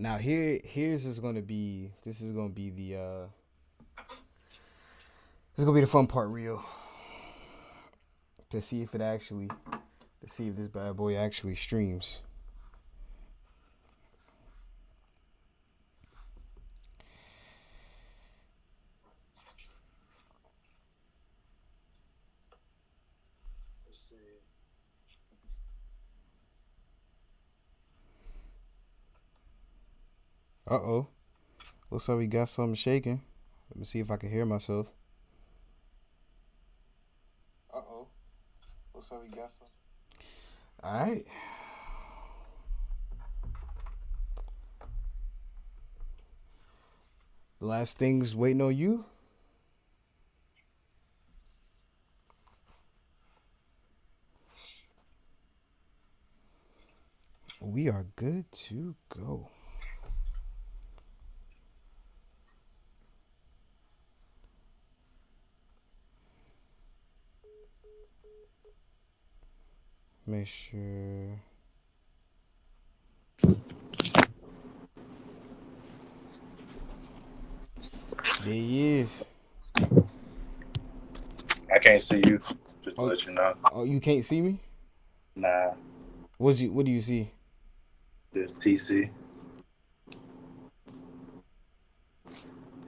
Now here's is gonna be this is gonna be the fun part, Rio. To see if it actually to see if this bad boy actually streams. Let's see. Uh-oh. Looks like we got something shaking. Let me see if I can hear myself. Uh-oh. Looks like we got some. All right. The last thing's waiting on you. We are good to go. Make sure. There he is. I can't see you. Just to Oh, let you know. oh, you can't see me? Nah, What do you see? this TC.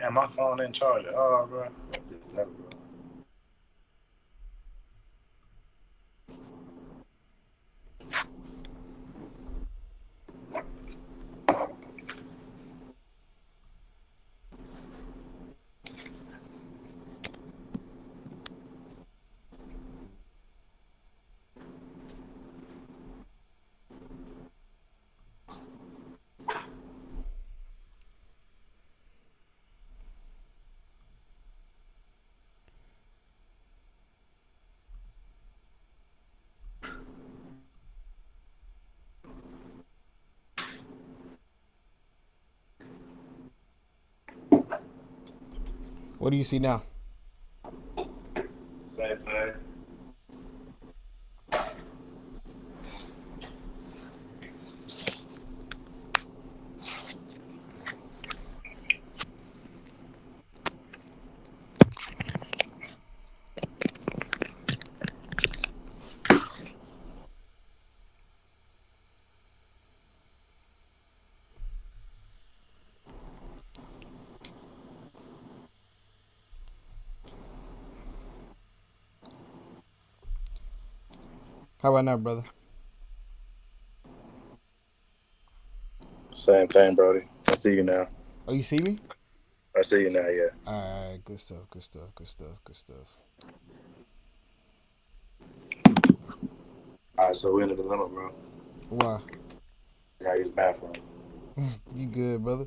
And my phone didn't charge it. Oh, bro. Never, bro. What do you see now? Same thing. How about now, brother? Same thing, Brody. I see you now. Oh, you see me? I see you now, yeah. All right, good stuff, good stuff, good stuff, good stuff. All right, so we're in the dilemma, bro. Why? I gotta use the bathroom. You good, brother?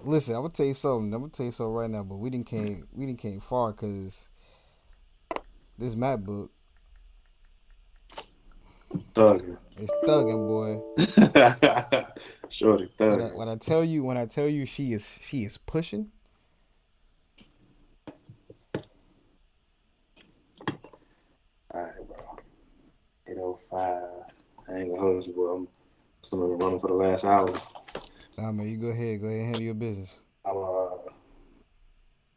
Listen, I'm gonna tell you something. I'm gonna tell you something right now. But we didn't came far because this MacBook Thugging. is thugging, boy. Shorty, When I thugging. when I tell you when I tell you she is pushing. All right, bro. 8:05. I ain't gonna hold you, bro. I'm still been running for the last hour. Nah, man, you go ahead and handle your business. I'm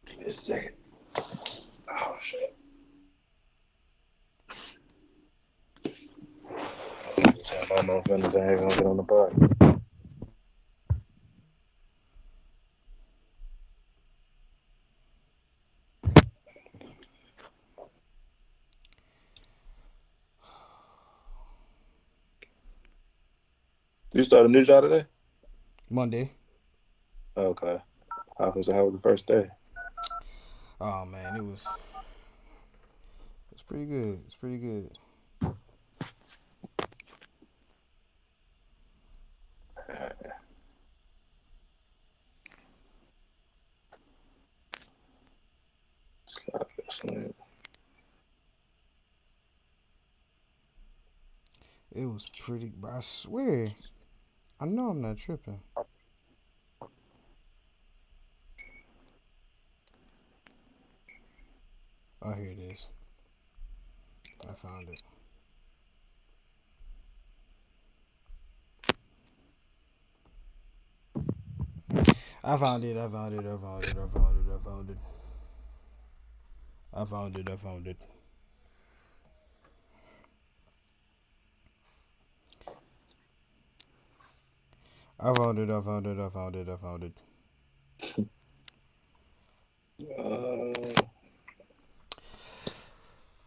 give me a second. Oh shit. Tell my motherfuckers I ain't gonna get on the bike. You started a new job today? Monday. Okay. How was the first day? Oh man, it's pretty good. It's pretty good. It was pretty. But I swear, I know I'm not tripping. Oh, here it is. I found it. I found it. I found it. I found it. I found it. I found it. I found it. I found it. I found it. I found it. I found it. I found it. Uh,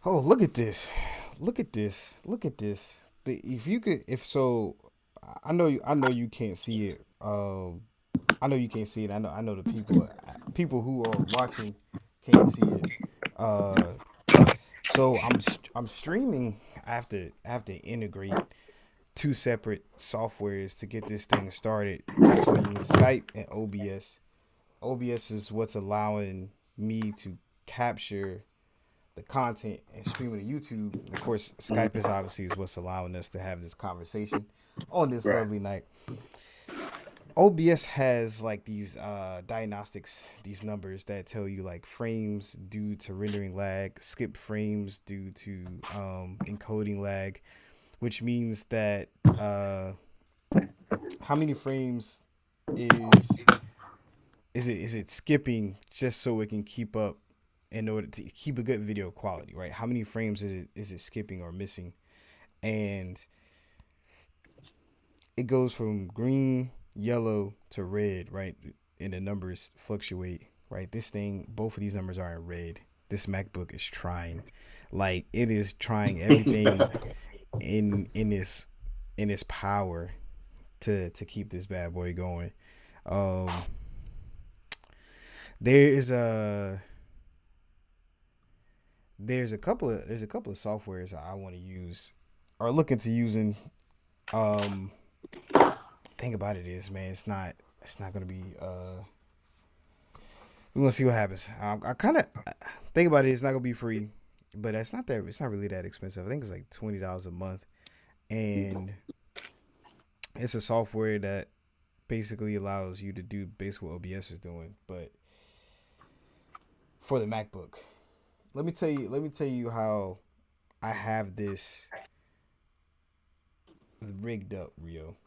Oh, look at this. Look at this. Look at this. If you could, if so, I know you. I know you can't see it. I know you can't see it. I know. I know the people who are watching can't see it. Uh, so I'm streaming. I have to integrate two separate softwares to get this thing started between Skype and OBS. OBS is what's allowing me to capture the content and stream it to YouTube. And of course, Skype is obviously is what's allowing us to have this conversation on this right. lovely night. OBS has like these diagnostics, these numbers that tell you like frames due to rendering lag, skip frames due to encoding lag, which means that how many frames is is it skipping just so it can keep up in order to keep a good video quality, right? How many frames is it skipping or missing? And it goes from green, yellow to red, right? And the numbers fluctuate, right? This thing, both of these numbers are in red. This MacBook is trying, like it is trying everything in its power to keep this bad boy going. Um, there is a there's a couple of softwares I want to use or looking to using. Um, thing about it is, man, it's not gonna be. We're gonna see what happens. I kind of think about it. It's not gonna be free, but it's not that. It's not really that expensive. I think it's like $20 a month, and it's a software that basically allows you to do basically what OBS is doing, but for the MacBook. Let me tell you. Let me tell you how I have this rigged up, Rio.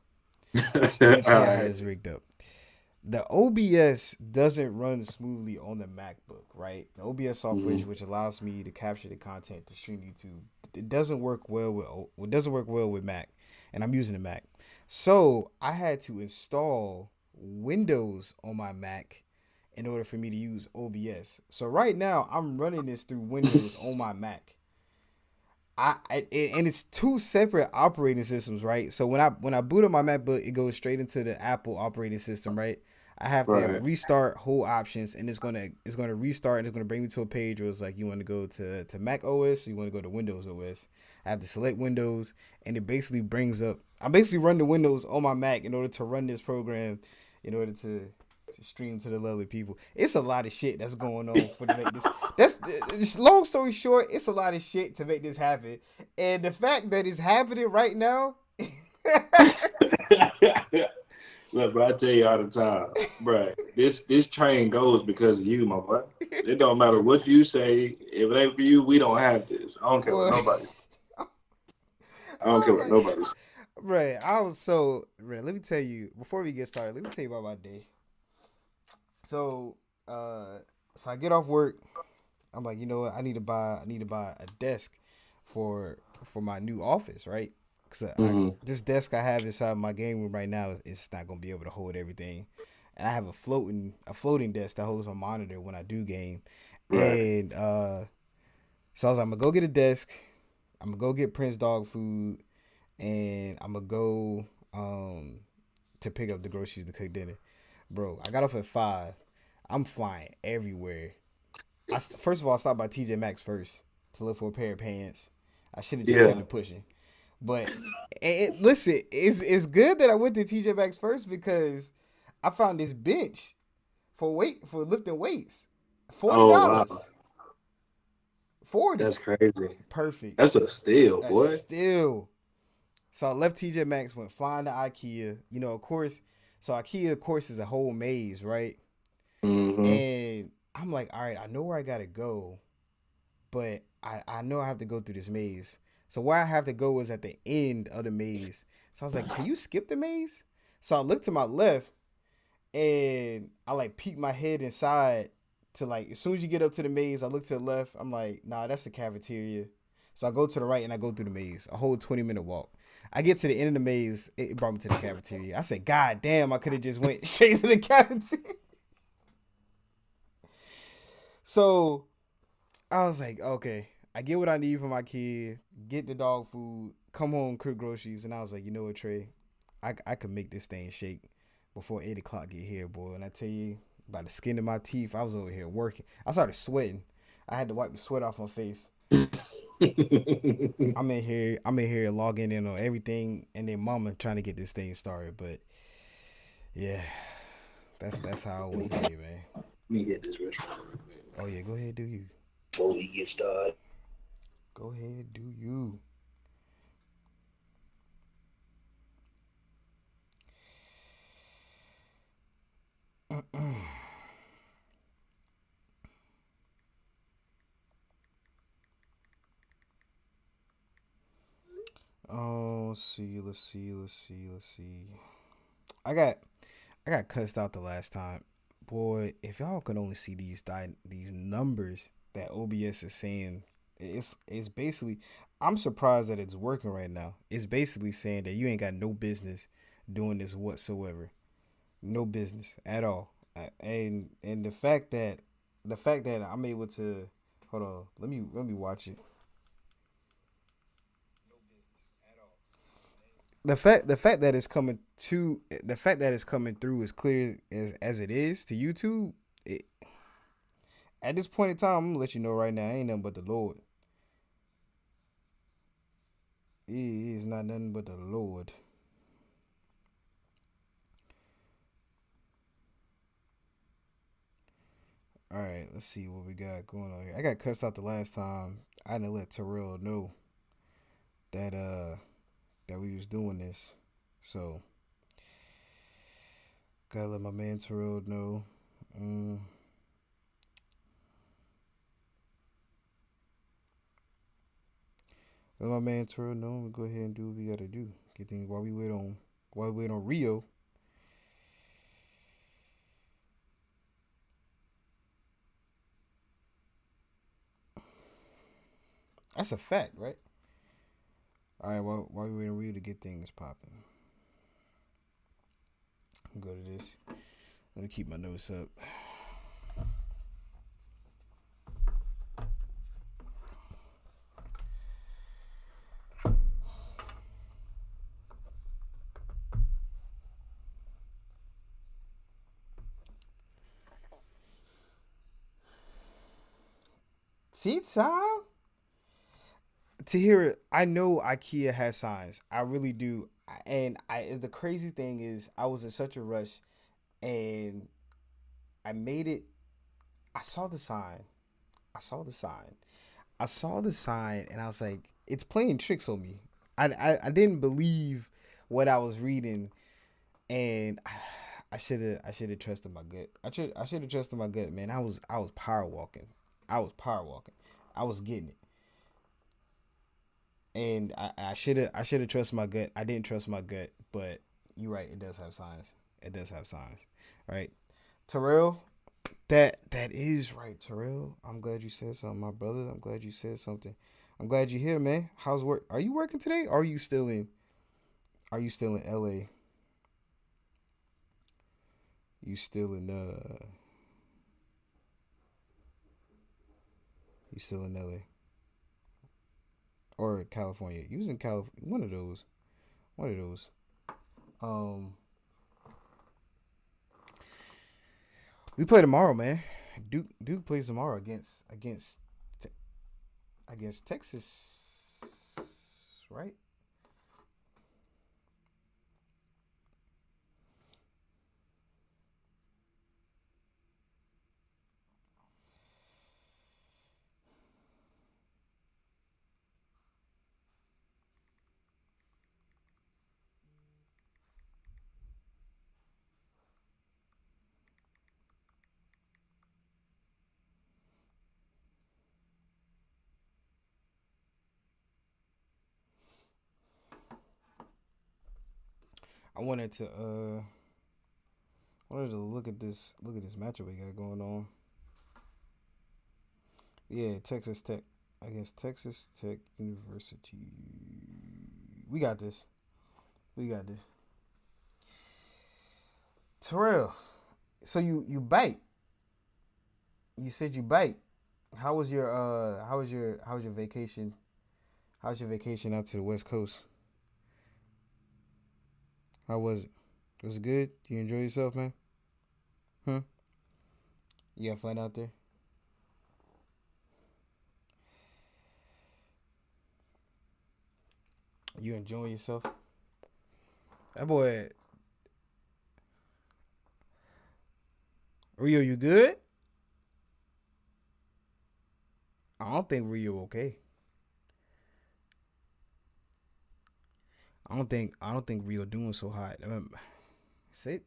Let me All tell you how right. this rigged up. The OBS doesn't run smoothly on the MacBook, right? The OBS software, Mm-hmm. which allows me to capture the content to stream YouTube, it doesn't work well with it doesn't work well with Mac, and I'm using a Mac, so I had to install Windows on my Mac in order for me to use OBS. So right now I'm running this through Windows on my Mac. And it's two separate operating systems, right? So when I boot up my MacBook, it goes straight into the Apple operating system, right? I have to Right. restart whole options, and it's gonna restart, and it's gonna bring me to a page where it's like you want to go to Mac OS, or you want to go to Windows OS. I have to select Windows, and it basically brings up. I basically run the Windows on my Mac in order to run this program, in order to stream to the lovely people. It's a lot of shit that's going on for to make this. That's long story short. It's a lot of shit to make this happen, and the fact that it's happening right now. Look, bro, I tell you all the time, bro. This train goes because of you, my boy. It don't matter what you say. If it ain't for you, we don't have this. I don't care what Well, nobody say. I don't care oh what my, nobody say. right. I was so right. Let me tell you before we get started. Let me tell you about my day. So, uh, so I get off work. I'm like, you know what? I need to buy a desk for my new office, right? Because Mm-hmm. this desk I have inside my game room right now is not gonna be able to hold everything, and I have a floating desk that holds my monitor when I do game, Right. and so I was like, I'm gonna go get a desk. I'm gonna go get Prince dog food, and I'm gonna go to pick up the groceries to cook dinner. Bro, I got off at 5. I'm flying everywhere. First of all, I stopped by TJ Maxx first to look for a pair of pants. I should have just kept Yeah. it pushing, but listen, it's good that I went to TJ Maxx first because I found this bench for lifting weights, forty Oh wow, dollars, 40, that's crazy. perfect. That's a steal, boy. Still, so I left TJ Maxx, went flying to IKEA. Of course. So IKEA, of course, is a whole maze, right? Mm-hmm. And I'm like, all right, I know where I gotta go, but I know I have to go through this maze. So where I have to go is at the end of the maze. So I was like, can you skip the maze? So I looked to my left, and I like peek my head inside to like as soon as you get up to the maze, I look to the left. I'm like, nah, that's the cafeteria. So I go to the right and I go through the maze, a whole 20-minute walk. I get to the end of the maze, it brought me to the cafeteria. I said, God damn, I could have just went straight to the cafeteria. So I was like, okay, I get what I need for my kid, get the dog food, come home, cook groceries, and I was like, you know what, Trey, I could make this thing shake before 8 o'clock get here, boy. And I tell you, by the skin of my teeth, I was over here working. I started sweating. I had to wipe the sweat off my face. I'm in here logging in on everything, and then mama trying to get this thing started. But yeah, that's how it was today, man. Let me hit this restaurant real quick, Oh yeah, go ahead, do you? before we get started. Go ahead, do you? Oh, let's see. I got I got cussed out the last time. Boy, if y'all could only see these numbers that OBS is saying, it's basically I'm surprised that it's working right now. It's basically saying that you ain't got no business doing this whatsoever. No business at all. And the fact that I'm able to hold on, let me watch it. The fact that it's coming to the fact that it's coming through as clear as it is to YouTube. It, at this point in time, I'm gonna let you know right now, ain't nothing but the Lord. It is not nothing but the Lord. All right, let's see what we got going on here. I got cussed out the last time. I didn't let Terrell know that that we was doing this, so gotta let my man Terrell know. Mm, let my man Terrell know. We go ahead and do what we gotta do. Get things while we wait on Rio. That's a fact, right? All right, while we wait on Rio to get things popping, go to this. Let me keep my notes up. Tea time. To hear it, I know IKEA has signs. I really do. And I the crazy thing is, I was in such a rush, and I made it. I saw the sign. I saw the sign. I saw the sign, and I was like, it's playing tricks on me. I didn't believe what I was reading, and I should have trusted my gut. I should have trusted my gut, man. I was power walking. I was power walking. I was getting it, and I should have trusted my gut. I didn't trust my gut, but you're right. It does have signs. It does have signs, right? Terrell, that is right, Terrell. I'm glad you said something, my brother. I'm glad you said something. I'm glad you're here, man. How's work? Are you working today? Or are you still in LA? You still in you still in LA or California? You was in California. One of those. One of those. Um, we play tomorrow, man. Duke plays tomorrow against Texas, right? I wanted to I wanted to look at this. Look at this matchup we got going on. Yeah, Texas Tech against Texas Tech University. We got this. We got this. Terrell. So you bite. You said you bite. How was your vacation? How was your vacation out to the West Coast? How was it? Was it good? You enjoy yourself, man? Huh? You got fun out there? You enjoying yourself? That boy Rio, you good? I don't think Rio okay. I don't think Rio doing so hot. I mean, say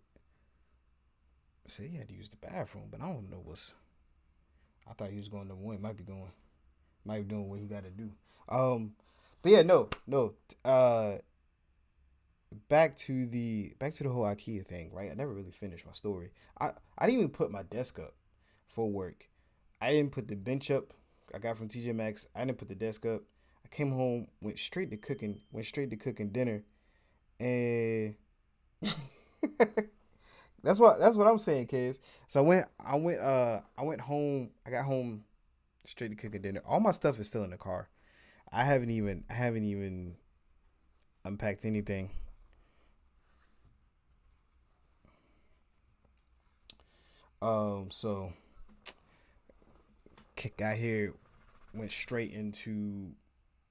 say he had to use the bathroom, but I don't know what's. I thought he was going number one. Might be doing what he got to do. Um, but yeah, no. Back to the whole IKEA thing, right? I never really finished my story. I didn't even put my desk up for work. I didn't put the bench up. I got from TJ Maxx. I didn't put the desk up. I came home, went straight to cooking. Went straight to cooking dinner, and that's what I'm saying, kids. So I went home. I got home straight to cooking dinner. All my stuff is still in the car. I haven't even unpacked anything. So got here, went straight into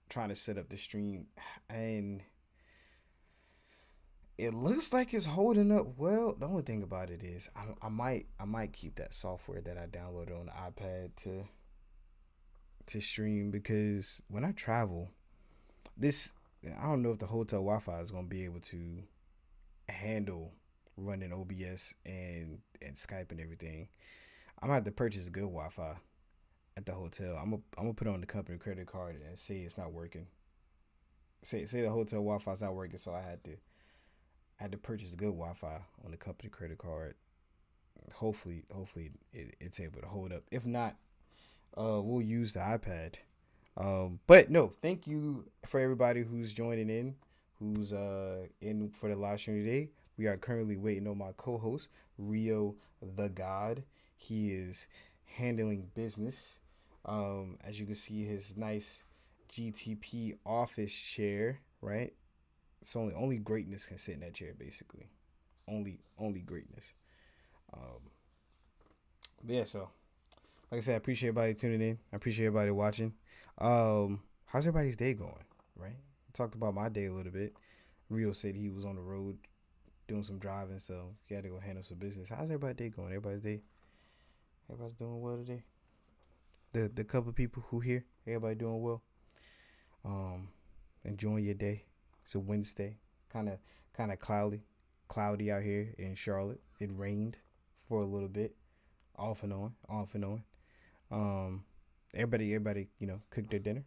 trying to set up the stream, and it looks like it's holding up well. The only thing about it is I might keep that software that I downloaded on the iPad to stream, because when I travel, this I don't know if the hotel Wi-Fi is gonna be able to handle running OBS and Skype and everything. I'm gonna have to purchase good Wi-Fi at the hotel. I'm gonna put on the company credit card and say it's not working. Say the hotel Wi-Fi is not working, so I had to purchase good Wi-Fi on the company credit card. Hopefully it's able to hold up. If not, we'll use the iPad. But no, thank you for everybody who's joining in, who's in for the live stream today. We are currently waiting on my co-host Rio the God. He is handling business. As you can see, his nice GTP office chair, right? It's only greatness can sit in that chair, basically. Only greatness. Um, but yeah, so like I said, I appreciate everybody tuning in. I appreciate everybody watching. How's everybody's day going? Right? I talked about my day a little bit. Rio said he was on the road doing some driving, so he had to go handle some business. How's everybody's day going? Everybody's doing well today. The couple of people who here, everybody doing well. Um, enjoying your day. It's a Wednesday, kind of cloudy out here in Charlotte. It rained for a little bit, off and on, off and on. Um, everybody, cooked their dinner,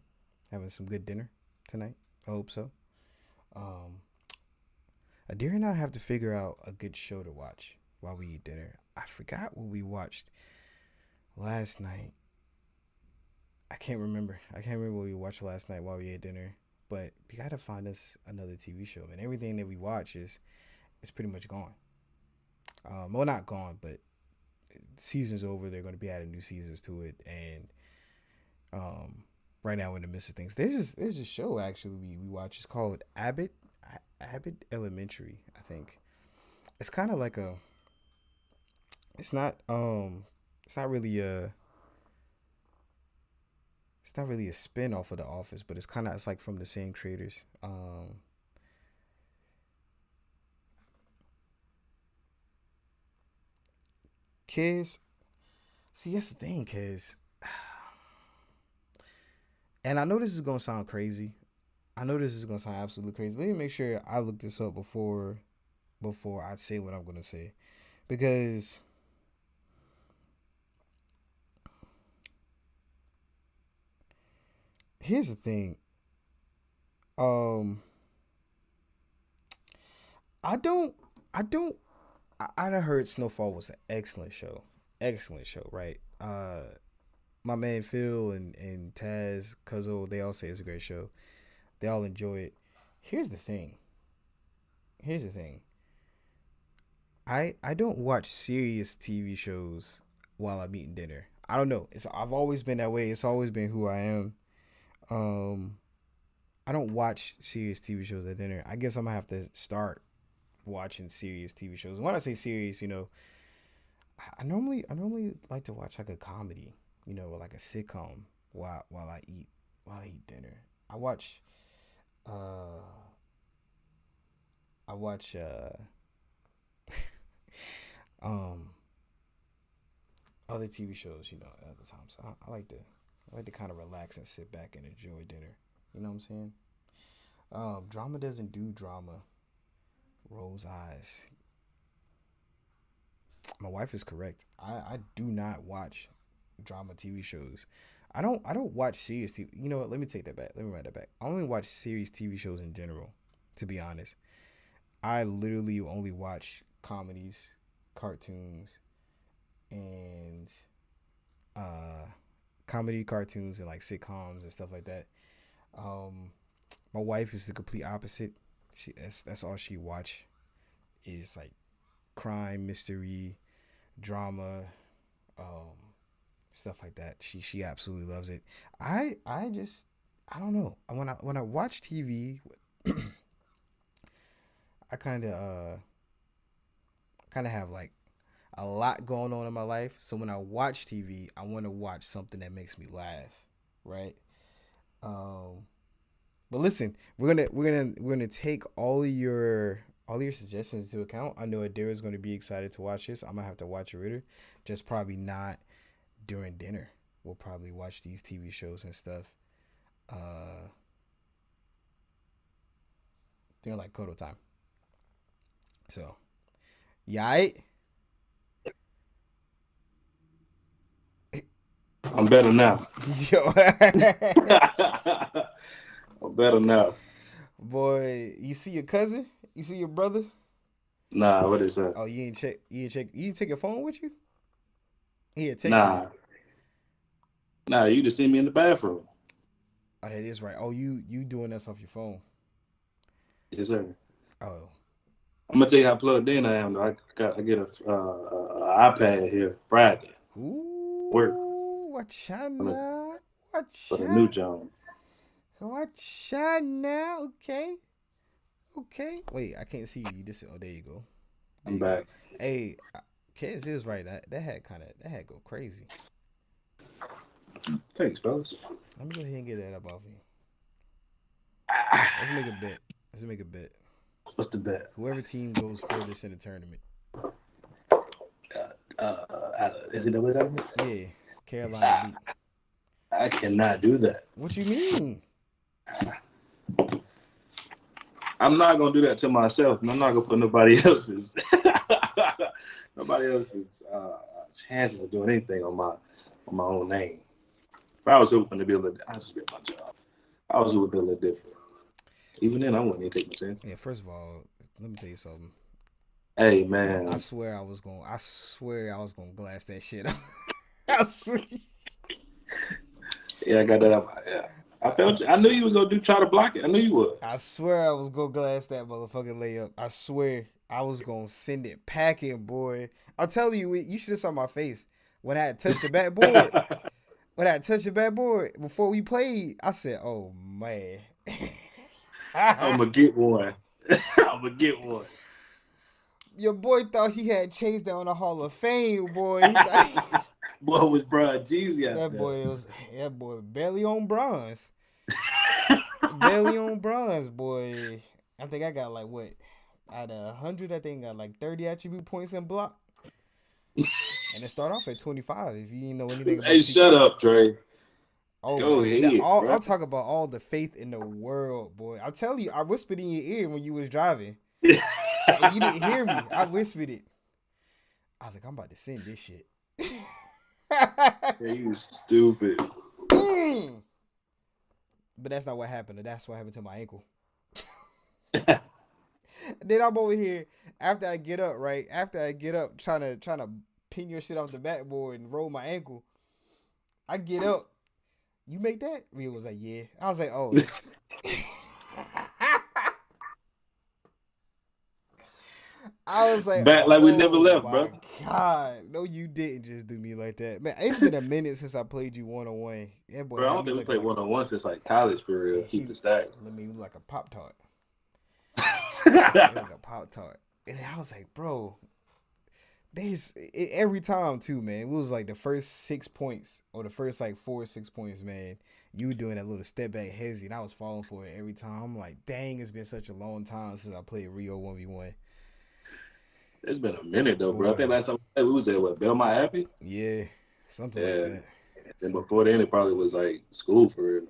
having some good dinner tonight. I hope so. Um, Adira and I have to figure out a good show to watch while we eat dinner. I forgot what we watched last night. I can't remember what we watched last night while we ate dinner. But we gotta find us another TV show, man. Everything that we watch is pretty much gone. Well, not gone, but season's over. They're gonna be adding new seasons to it, and um, right now we're in the midst of things. There's a show actually we watch. It's called Abbott Elementary, I think. It's kind of like a. It's not it's not really a. It's not really a spin off of The Office, but it's like from the same creators. Kids, see that's the thing, kids, and I know this is gonna sound crazy. I know this is gonna sound absolutely crazy. Let me make sure I look this up before I say what I'm gonna say, because here's the thing. Um, I don't I don't I done heard Snowfall was an excellent show. Excellent show, right? My man Phil and Taz, Cuzzo, they all say it's a great show. They all enjoy it. Here's the thing. Here's the thing. I don't watch serious TV shows while I'm eating dinner. I don't know. I've always been that way. It's always been who I am. Um, I don't watch serious TV shows at dinner. I guess I'm gonna have to start watching serious TV shows. When I say serious, I normally like to watch like a comedy, or like a sitcom while I eat dinner. I watch uh I watch um other TV shows, at the time. So I like to kind of relax and sit back and enjoy dinner. You know what I'm saying? Drama doesn't do drama. Rolls eyes. My wife is correct. I do not watch drama TV shows. I don't watch serious TV. You know what? Let me take that back. Let me write that back. I only watch serious TV shows in general. To be honest, I literally only watch comedies, cartoons, and uh, comedy cartoons and like sitcoms and stuff like that. Um, my wife is the complete opposite. That's all she watch is like crime, mystery, drama, um, stuff like that. She absolutely loves it. I don't know. When I watch TV, I kind of have like a lot going on in my life. So when I watch TV, I want to watch something that makes me laugh, right? Um, but listen, we're gonna take all of your suggestions into account. I know Adira's gonna be excited to watch this. I'm gonna have to watch it with her, just probably not during dinner. We'll probably watch these TV shows and stuff uh during like cuddle time. So yeah, I'm better now. yo, I'm better now. boy, you see your cousin? You see your brother? Nah, what is that? Oh, you didn't take your phone with you? He had texted me. Nah, nah. You just see me in the bathroom. Oh, that is right. Oh, you doing this off your phone? Yes, sir. Oh, I'm gonna tell you how plugged in I am. Though. I get a iPad here Friday. Work ooh, on a watchana, for the new watcha, job. watchana. Okay, okay. Wait, I can't see you. You just oh, there you go. There I'm you go. back. Hey, Kez is right. That had go crazy. Thanks, fellas. Let me go ahead and get that up off you. Let's make a bet. Let's make a bet. What's the bet? Whoever team goes furthest in the tournament. Is it double tournament? Yeah, Carolina Ah, beat. I cannot do that. What you mean? I'm not gonna do that to myself, and I'm not gonna put nobody else's chances of doing anything on my own name. If I was hoping to be a little, I just get my job. I was hoping to be a little different. Even then, I wouldn't even take my chances. Yeah, first of all, let me tell you something. Hey I man, swear I was going. I swear I was going to glass that shit up. I swear. yeah, I got that up. Yeah, I felt. I knew you was gonna try to block it. I knew you would. I swear I was going to glass that motherfucking layup. I swear I was going to send it packing, boy. I'm telling you, you should have saw my face when I had touched the backboard. When I had touched the backboard before we played, I said, "Oh man." I'm gonna get one. I'm gonna get one. Your boy thought he had chased down the Hall of Fame, boy. He thought Boy was Brian Jeezy out that boy barely on bronze. Barely on bronze, boy. I think I got like what? Out of 100, I think I got like 30 attribute points in block. And it start off at 25 if you didn't know anything there. Hey, about shut 2K. up, Trey. Oh Go my, ahead, bro. I'll talk about all the faith in the world, boy. I'll tell you, I whispered in your ear when you was driving. And you didn't hear me. I whispered it. I was like, I'm about to send this shit. Yeah, you stupid. Mm. But that's not what happened. That's what happened to my ankle. Then I'm over here after I get up, right? After I get up, trying to pin your shit off the backboard and roll my ankle. I get up. You make that? Rio was like, yeah. I was like, oh, this. I was like, Back like we never oh left, my bro. god, no, you didn't just do me like that, man. It's been a minute since I played you 1-on-1. That boy Bro, I had don't me think we looking played like one on one since like college for real. Keep he it stacked. let me look like a pop tart. It Bro, like a pop tart, and I was like, bro, every time too, man. It was like the first 6 points or the first like 4 or 6 points, man. You were doing that little step back hezzy, and I was falling for it every time. I'm like, dang, it's been such a long time since I played Rio 1v1. it's been a minute though, bro. I Boy, think last time we was at what Belmont Happy. yeah, something like Yeah, that. and Something before like then that. it probably was like school for real.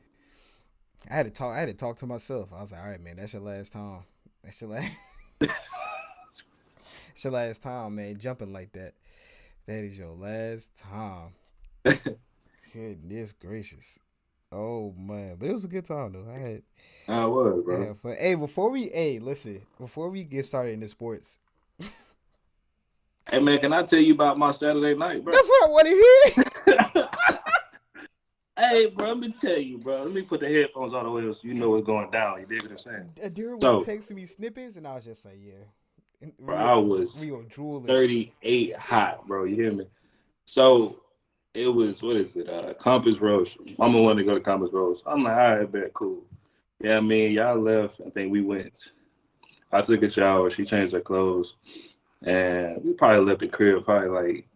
I had to talk. I had to talk to myself. I was like, all right, man, that's your last time. That's your last. It's your last time, man. Jumping like that. That is your last time. Goodness gracious. Oh man, but it was a good time though. I was, I bro. had fun. Hey, listen, before we get started in the sports, Hey man, can I tell you about my Saturday night, bro? that's what I want to hear. Hey, bro, let me tell you, bro. Let me put the headphones on the way so you know what's going down. You dig what I'm saying? Adira was So, texting me snippets, and I was just like, yeah, and bro, I was Rio drooling. 38 hot, bro. You hear me? So it was what is it? Compass Rose. Mama wanted to go to Compass Rose. I'm like, all right, bet, cool. Yeah, I mean, y'all left. I think we went. I took a shower. She changed her clothes, and we probably left the crib probably like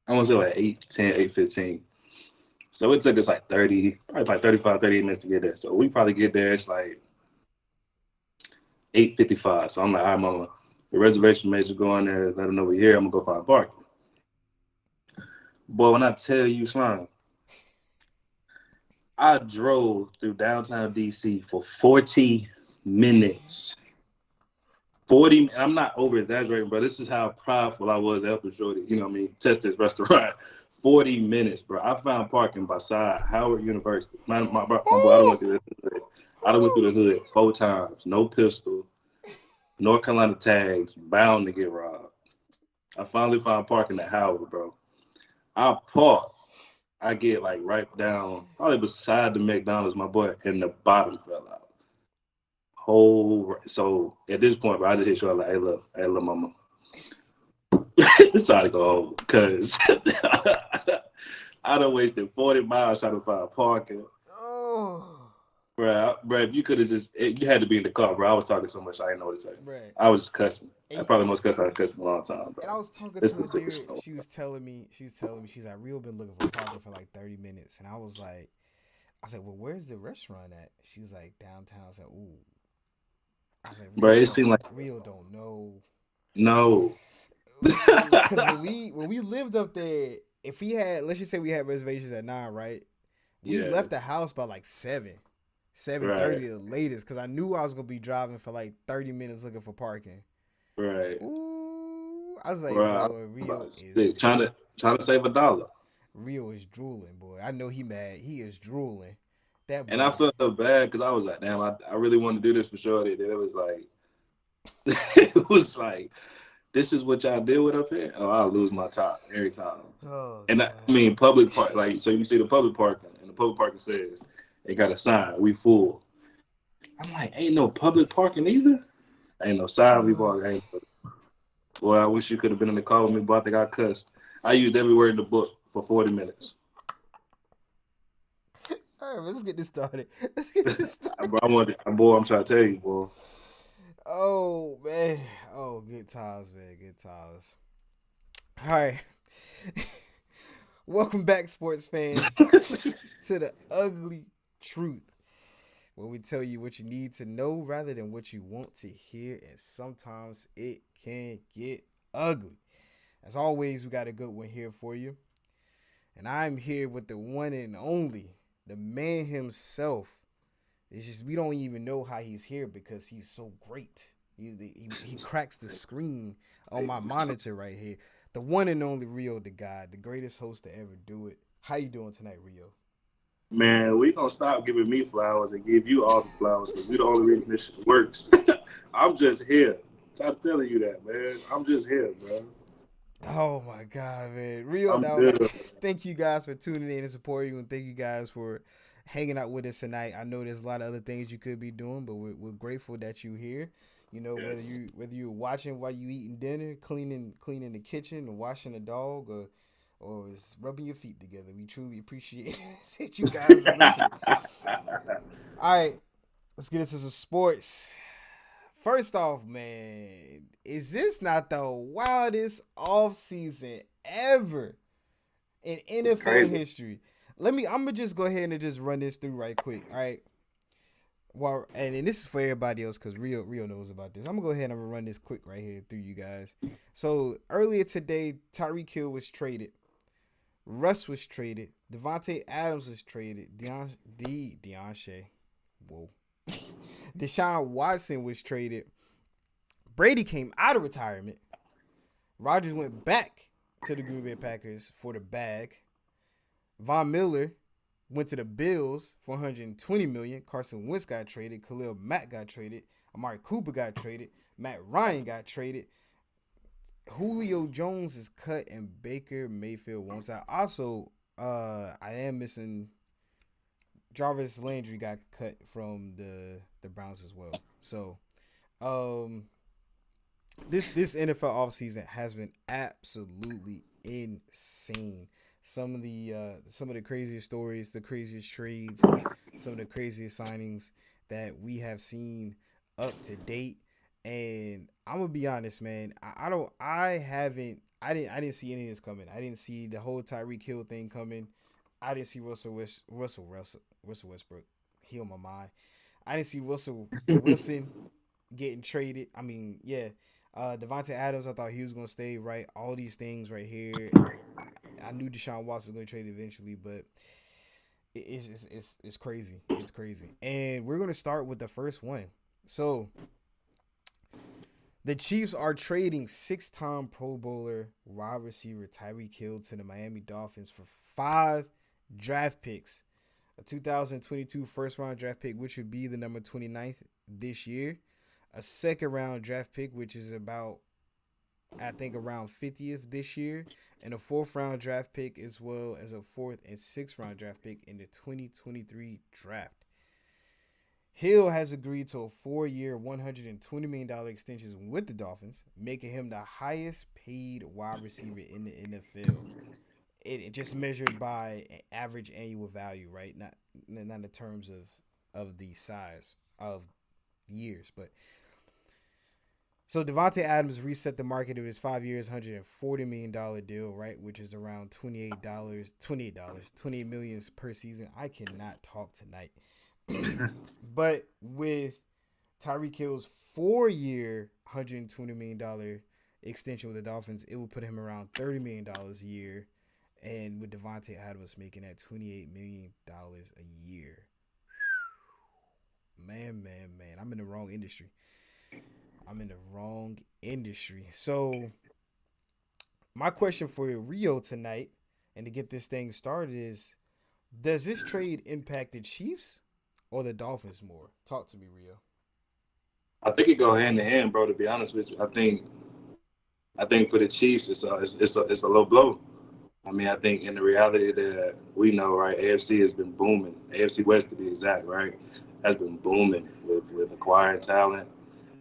I want to say like 8:10, 8:15. So it took us like 30, probably like 35, 38 minutes to get there. So we probably get there. It's like 8:55. So I'm like, all right, mama, the reservation manager go in there, let them know we're here. I'm gonna go find parking. Boy, when I tell you, Slime, I drove through downtown DC for 40 minutes. 40, I'm not over exaggerating, but this is how prideful I was helping Shorty, you know what I mean, test this restaurant. 40 minutes, bro. I found parking beside Howard University. My boy, I done went through the hood. I done went through the hood 4 times. No pistol, North Carolina tags, bound to get robbed. I finally found parking at Howard, bro. I park. I get like right down, probably beside the McDonald's, my boy, and the bottom fell out. So at this point, bro, I just hit you like, hey, look, mama. It's time to go home because I done wasted 40 miles trying to find parking. Oh, Bro, if you could have you had to be in the car, bro. I was talking so much, I didn't know what to say. right. I was just cussing. I And, probably most cuss I've cussed in a long time, and bro. I was talking This to is stupid Adira. shit. She's like, Rio been looking for parking for like 30 minutes, and I was like, well, where's the restaurant at? She was like, downtown. I was like, ooh. I was like, Bro, it seemed like, Rio don't know. no. Because when we lived up there, if we had, let's just say we had reservations at 9, right? We Yeah, left the house by like 7:30 right, the latest, because I knew I was gonna be driving for like 30 minutes looking for parking. right. Ooh, I was like, Bro, I was boy, about sick, trying to save $1. Rio is drooling, boy. I know he mad. He is drooling. That And I boy. felt so bad because I was like, damn, I really want to do this for sure. It was like, it was like, this is what y'all deal with up here. Oh, I'll lose my top every time. Oh And I god. mean, public park, like, so you see the public parking, and the public parking says it got a sign, we full. I'm like, ain't no public parking either. Ain't no sign, we park. Ain't no. Boy, I wish you could have been in the car with me, but I think I cussed. I used every word in the book for 40 minutes. All right, let's get this started. Let's get this started. Bro, boy, I'm trying to tell you, boy. Oh man. Oh, good times, man. Good times. All right. Welcome back, sports fans, to the ugly truth, where we tell you what you need to know rather than what you want to hear, and sometimes it can get ugly. As always, we got a good one here for you, and I'm here with the one and only, the man himself. It's just we don't even know how he's here because he's so great. He cracks the screen on my monitor right here. The one and only Rio, the guy, the greatest host to ever do it. How you doing tonight, Rio? Man, we gonna stop giving me flowers and give you all the flowers because we the only reason this shit works. I'm just here. Stop telling you that, man. I'm just here, bro. Oh my god, man. Rio I'm now, like, good. thank you guys for tuning in and supporting you, and thank you guys for hanging out with us tonight. I know there's a lot of other things you could be doing, but we're grateful that you're here. You know, Yes. whether you're watching while you eating dinner, cleaning the kitchen, or washing the dog, or is rubbing your feet together. We truly appreciate that you guys are listening. All right, let's get into some sports. First off, man, is this not the wildest off season ever in It's NFL crazy. history? I'm gonna just go ahead and just run this through right quick. All right. Well, and this is for everybody else because Rio knows about this. I'm gonna go ahead and I'm gonna run this quick right here through you guys. So earlier today, Tyreek Hill was traded. Russ was traded. Devontae Adams was traded. Deontay. Whoa. Deshaun Watson was traded. Brady came out of retirement. Rodgers went back to the Green Bay Packers for the bag. Von Miller went to the Bills for 120 million. Carson Wentz got traded. Khalil Mack got traded. Amari Cooper got traded. Matt Ryan got traded. Julio Jones is cut and Baker Mayfield wants out. Also, I am missing Jarvis Landry got cut from the Browns as well. So, um, this NFL offseason has been absolutely insane. Some of the craziest stories, the craziest trades, some of the craziest signings that we have seen up to date. And I'm gonna be honest, man. I don't. I haven't. I didn't see any of this coming. I didn't see the whole Tyreek Hill thing coming. I didn't see Russell Westbrook. Heal my mind. I didn't see Russell Wilson getting traded. I mean, yeah. Devontae Adams, I thought he was gonna stay, right. All these things right here. I knew Deshaun Watson was gonna trade eventually, but it's crazy. It's crazy. And we're gonna start with the first one. So the Chiefs are trading six-time Pro Bowler wide receiver Tyreek Hill to the Miami Dolphins for 5 draft picks. A 2022 first round draft pick, which would be the number 29th this year. A second round draft pick, which is about, I think, around 50th this year. And a fourth round draft pick, as well as a fourth and sixth round draft pick in the 2023 draft. Hill has agreed to a 4-year, $120 million extension with the Dolphins, making him the highest paid wide receiver in the NFL. It just measured by average annual value, right? Not in terms of the size of years, but so Devontae Adams reset the market of his 5 years, $140 million deal, right, which is around $28 million per season. I cannot talk tonight. But with Tyreek Hill's 4-year, $120 million extension with the Dolphins, it will put him around $30 million a year. And with Devontae Adams making that $28 million a year. Man. I'm in the wrong industry. So, my question for Rio tonight, and to get this thing started, is does this trade impact the Chiefs or the Dolphins more? Talk to me, Rio. I think it go hand in hand, bro. To be honest with you, I think for the Chiefs, it's a low blow. I mean, I think in the reality that we know, right, AFC has been booming. AFC West, to be exact, right, has been booming with acquiring talent,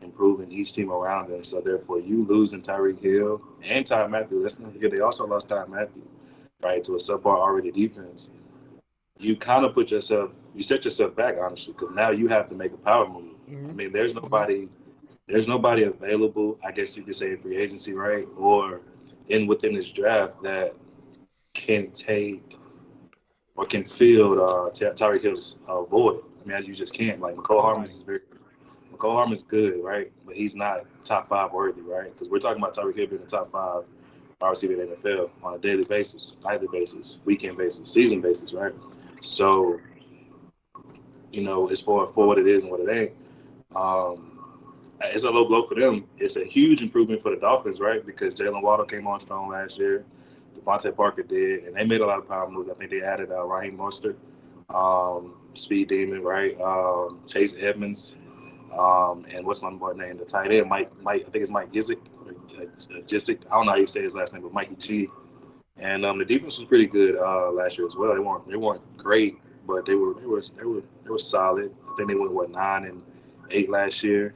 improving each team around them. So therefore, you losing Tyreek Hill and Ty Matthew. Let's not forget they also lost Ty Matthew, right, to a subpar already defense. You kind of you set yourself back, honestly, because now you have to make a power move. I Mm-hmm. mean, Mm-hmm. there's nobody available. I guess you could say in free agency, right, or in within this draft that can take or can fill Tyreek Hill's void. I mean, you just can't. Like Nobody. McCole Harmon's good, right? But he's not top five worthy, right? Because we're talking about Tyreek Hill being the top five wide receiver in the NFL on a daily basis, nightly basis, weekend basis, season basis, right? So, it's for what it is and what it ain't. It's a low blow for them. It's a huge improvement for the Dolphins, right? Because Jalen Waddle came on strong last year. Devontae Parker did, and they made a lot of power moves. I think they added Raheem Mostert Speed Demon, right? Chase Edmonds, and what's my boy name? The tight end, Mike. I think it's Mike Gizik, Jizik. I don't know how you say his last name, but Mikey G. And the defense was pretty good last year as well. They weren't great, but they were solid. I think they went what 9-8 last year.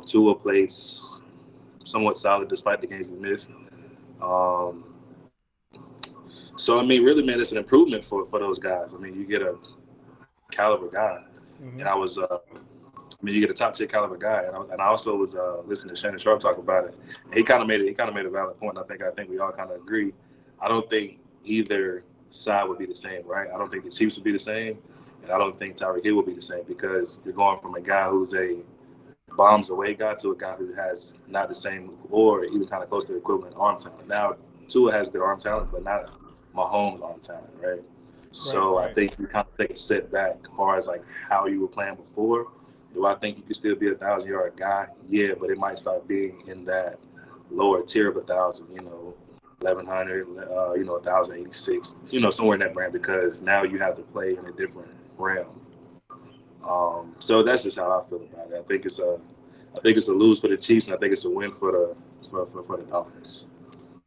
Tua plays somewhat solid despite the games he missed. Um, so I mean, really, man, it's an improvement for those guys. I mean, you get a caliber guy, Mm-hmm. and I mean, you get a top tier caliber guy, and I also was listening to Shannon Sharp talk about it. And he kind of made it. He kind of made a valid point. I think we all kind of agree. I don't think either side would be the same, right? I don't think the Chiefs would be the same, and I don't think Tyreek Hill would be the same because you're going from a guy who's a bombs away guy to a guy who has not the same or even kind of close to the equivalent arm talent. Now, Tua has good arm talent, but not Mahomes' arm talent, right? Right, So I right. think you kind of take a step back as far as like how you were playing before. Do I think you could still be 1,000 yard guy? Yeah, but it might start being in that lower tier of 1,000. 1,100. 1,086. Somewhere in that brand because now you have to play in a different realm. So that's just how I feel about it. I think it's a lose for the Chiefs, and I think it's a win for the Dolphins.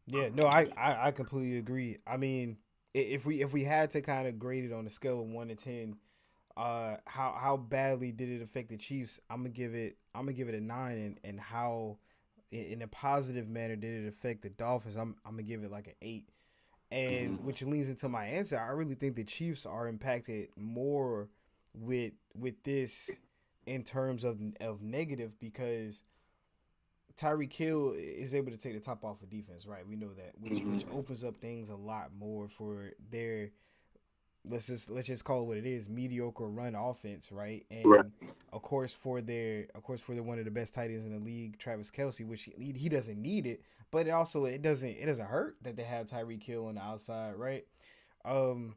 Yeah, no, I completely agree. I mean, if we had to kind of grade it on a scale of 1 to 10, how badly did it affect the Chiefs? I'm gonna give it a 9, and how in a positive manner did it affect the Dolphins? I'm gonna give it like an 8, and Mm-hmm. which leads into my answer. I really think the Chiefs are impacted more with this in terms of negative because Tyreek Hill is able to take the top off of defense, right? We know that, which Mm-hmm. opens up things a lot more for their, let's just call it what it is, mediocre run offense, right? Right. And of course for their one of the best tight ends in the league, Travis Kelsey, which he doesn't need it, but it doesn't hurt that they have Tyreek Hill on the outside, right? Um,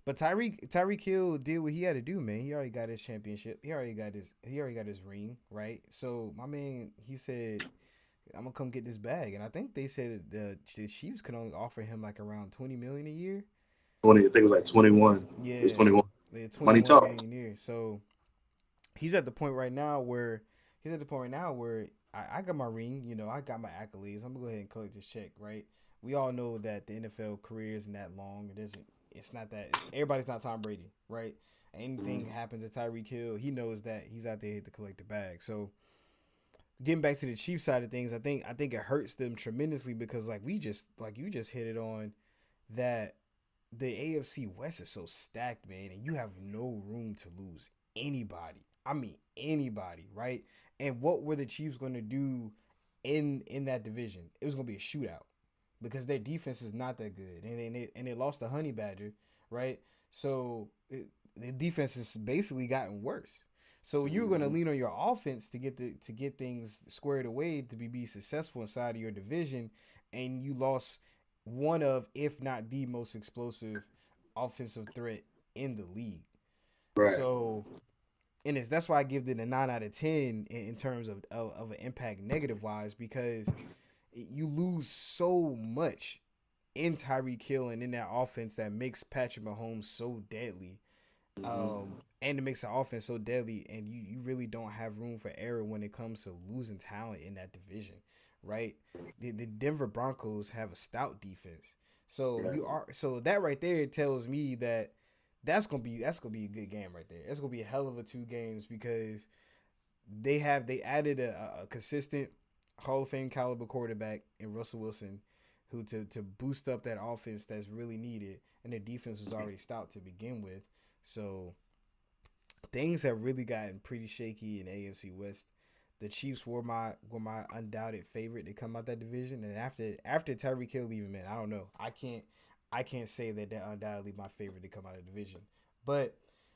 but Tyreek Hill did what he had to do, man. He already got his championship. He already got his ring, right? So my man, he said, I'm gonna come get this bag, and I think they said the Chiefs could only offer him like around 20 million a year. 20. I think it was like 21. It was Yeah, 21. like twenty Money one talks. million a year. So he's at the point right now where I got my ring. I got my accolades. I'm gonna go ahead and collect this check, right? We all know that the NFL career isn't that long. It isn't. It's not that. Everybody's not Tom Brady, right? Anything Mm-hmm. happens to Tyreek Hill, he knows that he's out there to collect the bag. So getting back to the Chiefs side of things, I think it hurts them tremendously because like you just hit it on that the AFC West is so stacked, man, and you have no room to lose anybody. I mean anybody, right? And what were the Chiefs going to do in that division? It was going to be a shootout because their defense is not that good, and they lost the Honey Badger, right? So the defense has basically gotten worse. So you're going to Mm-hmm. lean on your offense to get things squared away to be successful inside of your division, and you lost one of, if not the most explosive offensive threat in the league. Right. So, and that's why I give it a 9 out of 10 in terms of an impact negative wise because you lose so much in Tyreek Hill and in that offense that makes Patrick Mahomes so deadly, Mm-hmm. and it makes the offense so deadly, and you really don't have room for error when it comes to losing talent in that division, right? The Denver Broncos have a stout defense, so Right. that right there tells me that that's gonna be a good game right there. It's gonna be a hell of a two games because they added a consistent Hall of Fame caliber quarterback in Russell Wilson, who to boost up that offense that's really needed, and their defense was already stout to begin with. So things have really gotten pretty shaky in AFC West. The Chiefs were my undoubted favorite to come out that division, and after Tyreek Hill leaving, man, I don't know. I can't say that they're undoubtedly my favorite to come out of the division. But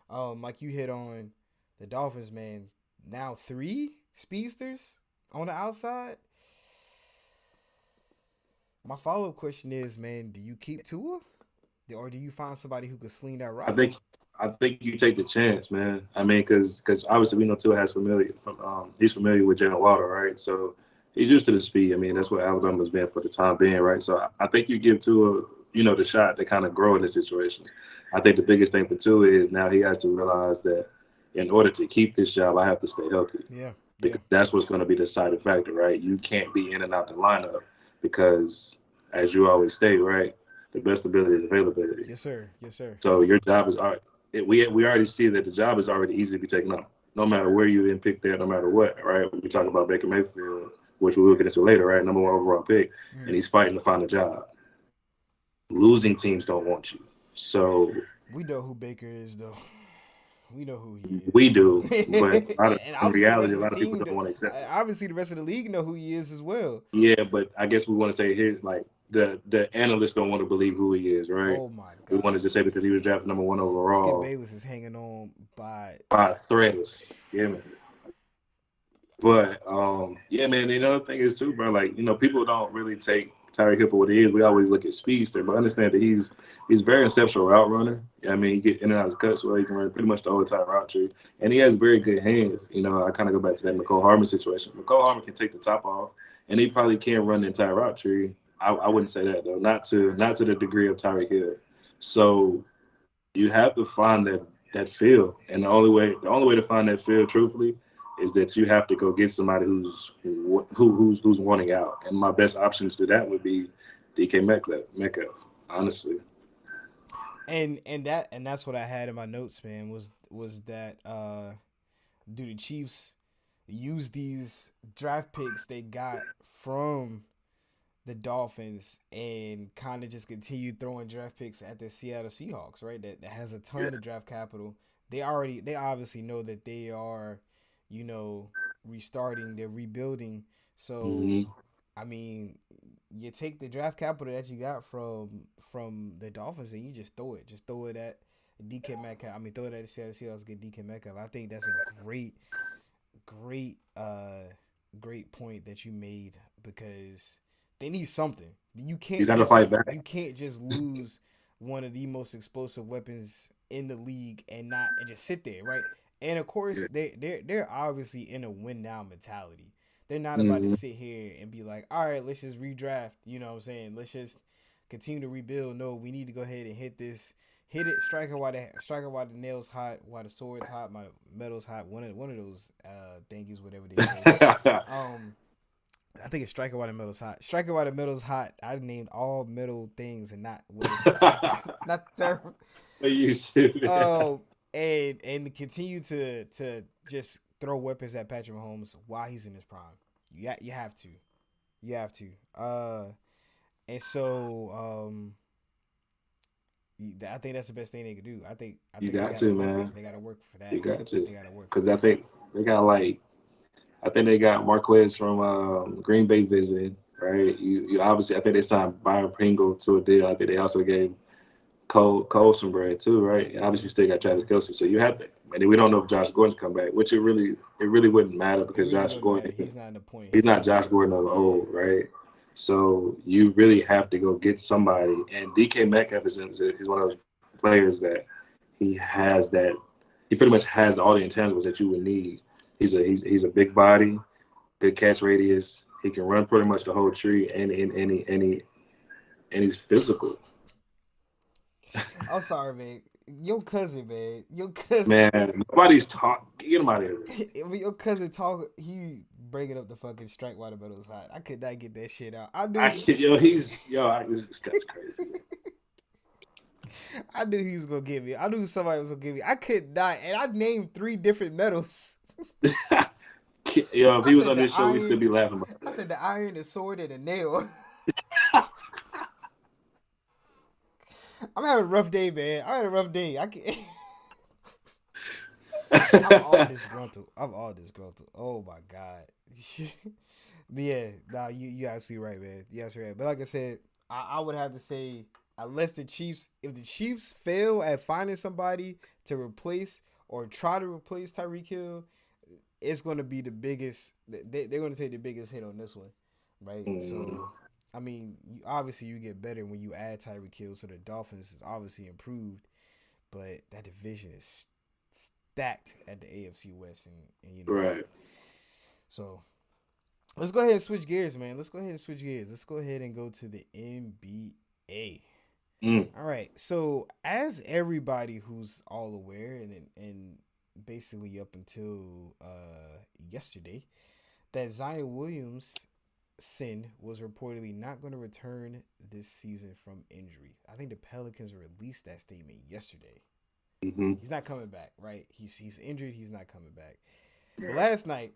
like you hit on the Dolphins, man. Now three speedsters on the outside. My follow up question is, man, do you keep Tua, or do you find somebody who could sling that I rock? think I think you take the chance, man. I mean, because obviously we know Tua has familiar from he's familiar with Jalen Water, right? So he's used to the speed. I mean, that's what Alabama's been for the time being, right? So I think you give Tua, the shot to kind of grow in this situation. I think the biggest thing for Tua is now he has to realize that in order to keep this job, I have to stay healthy Yeah, yeah, because that's what's going to be the deciding factor, right? You can't be in and out the lineup because, as you always state, right, the best ability is availability. yes sir, yes sir. So your job is we already see that the job is already easy to be taken up, no matter where you in picked there, no matter what, right? We talk about Baker Mayfield, which we will get into later, right? Number one overall pick, and Mm. he's fighting to find a job. Losing teams don't want you, so We know who Baker is though. We know who he is. we do. But And in obviously the reality, rest a of the lot of people team, don't want to accept it. obviously the rest of the league know who he is as well. Yeah, but I guess we want to say here, like the analysts don't want to believe who he is, right? Oh my We want to God, just say because he was drafted number one Skip overall Bayless is hanging on by. by threads. Yeah, man. But yeah, man. The other thing is too, bro. Like people don't really take Tyreek Hill for what he is. We always look at speedster, but understand that he's very exceptional route runner. Yeah, I mean, he get in and out of cuts where he can run pretty much the whole entire route tree, and he has very good hands. I kind of go back to that McCole Harmon situation. McCole Harmon can take the top off, and he probably can run the entire route tree. I wouldn't say that though, not to the degree of Tyreek Hill. So you have to find that feel, and the only way to find that feel, truthfully, is that you have to go get somebody who's wanting out. And my best options to that would be DK Metcalf, honestly. And that's what I had in my notes, man. Was that do the Chiefs use these draft picks they got from the Dolphins and kind of just continue throwing draft picks at the Seattle Seahawks, right? That has a Yeah. ton of draft capital. They obviously know that they are, you know, restarting, they're rebuilding. So Hmm. I mean, you take the draft capital that you got from the Dolphins and you just throw it at DK Metcalf. I mean, throw it at the Seattle Seahawks, get DK Metcalf. I think that's a great great point that you made because they need something. You got to fight back. You can't just lose one of the most explosive weapons in the league and just sit there, right? And of course Yeah. they're obviously in a win now mentality. They're not about to Hmm. sit here and be like, all right, let's just redraft. You know what I'm saying? Let's just continue to rebuild. No, we need to go ahead and hit it, strike it while the nails hot, while the sword's hot, my metal's hot. One of those thingies, whatever they say. Um, I think it's strike it while the metal's hot. Strike it while the metal's hot. I named all metal things and not what it's not the term. You should. Um, and continue to just throw weapons at Patrick Mahomes while he's in his prime. You have to, you have to. And so I think that's the best thing they could do. I You think they got got to to, work. man. They got to work for You that. got to, They got to work for because I that. think they got I think they got Marquez from Green Bay visiting, right? You obviously, I think they signed Byron Pringle to a deal. I think they also gave Cole some bread too, right? And Mm-hmm. obviously, you still got Travis Mm-hmm. Kelsey, so you have to. And we don't know if Josh Gordon's come back, which it really wouldn't matter It because really Josh wouldn't matter. Gordon, He's not in the point. he's He's not not. Josh Gordon of Yeah. old, right? So you really have to go get somebody. And DK Metcalf is one of those players that he has that he pretty much has all the intangibles that you would need. He's a big body, good catch radius. He can run pretty much the whole tree, and he's physical. I'm sorry, man. Your cousin, man. Your cousin. Man, nobody's talking. Get him out of here. When your cousin talk, he bringing up the fucking strike while the metal's hot. I could not get that shit out. I knew. That's crazy. I knew he was gonna give me. I knew somebody was gonna give me. I could not, and I named three different metals. If I he was said on the this show, we'd still iron. be laughing about I that. said the iron, the sword, and the nail. I'm having a rough day, man. I had a rough day. I can't. I'm all disgruntled. I'm all disgruntled. Oh my god. But yeah, nah, you absolutely right, man. You absolutely right. But like I said, I would have to say unless if the Chiefs fail at finding somebody to replace or try to replace Tyreek Hill, it's going to be the biggest. They're going to take the biggest hit on this one, right? Mm, So, I mean, obviously you get better when you add Tyreek Hill, so the Dolphins is obviously improved, but that division is stacked at the AFC West, and right. so let's go ahead and switch gears, man. Let's go ahead and switch gears. Let's go ahead and go to the NBA. Mm. All right. So as everybody who's all aware, and basically up until yesterday, that Zion Williams Sin was reportedly not going to return this season from injury. I think the Pelicans released that statement yesterday. Hmm. He's not coming back, right? He's injured. He's not coming back. But last night,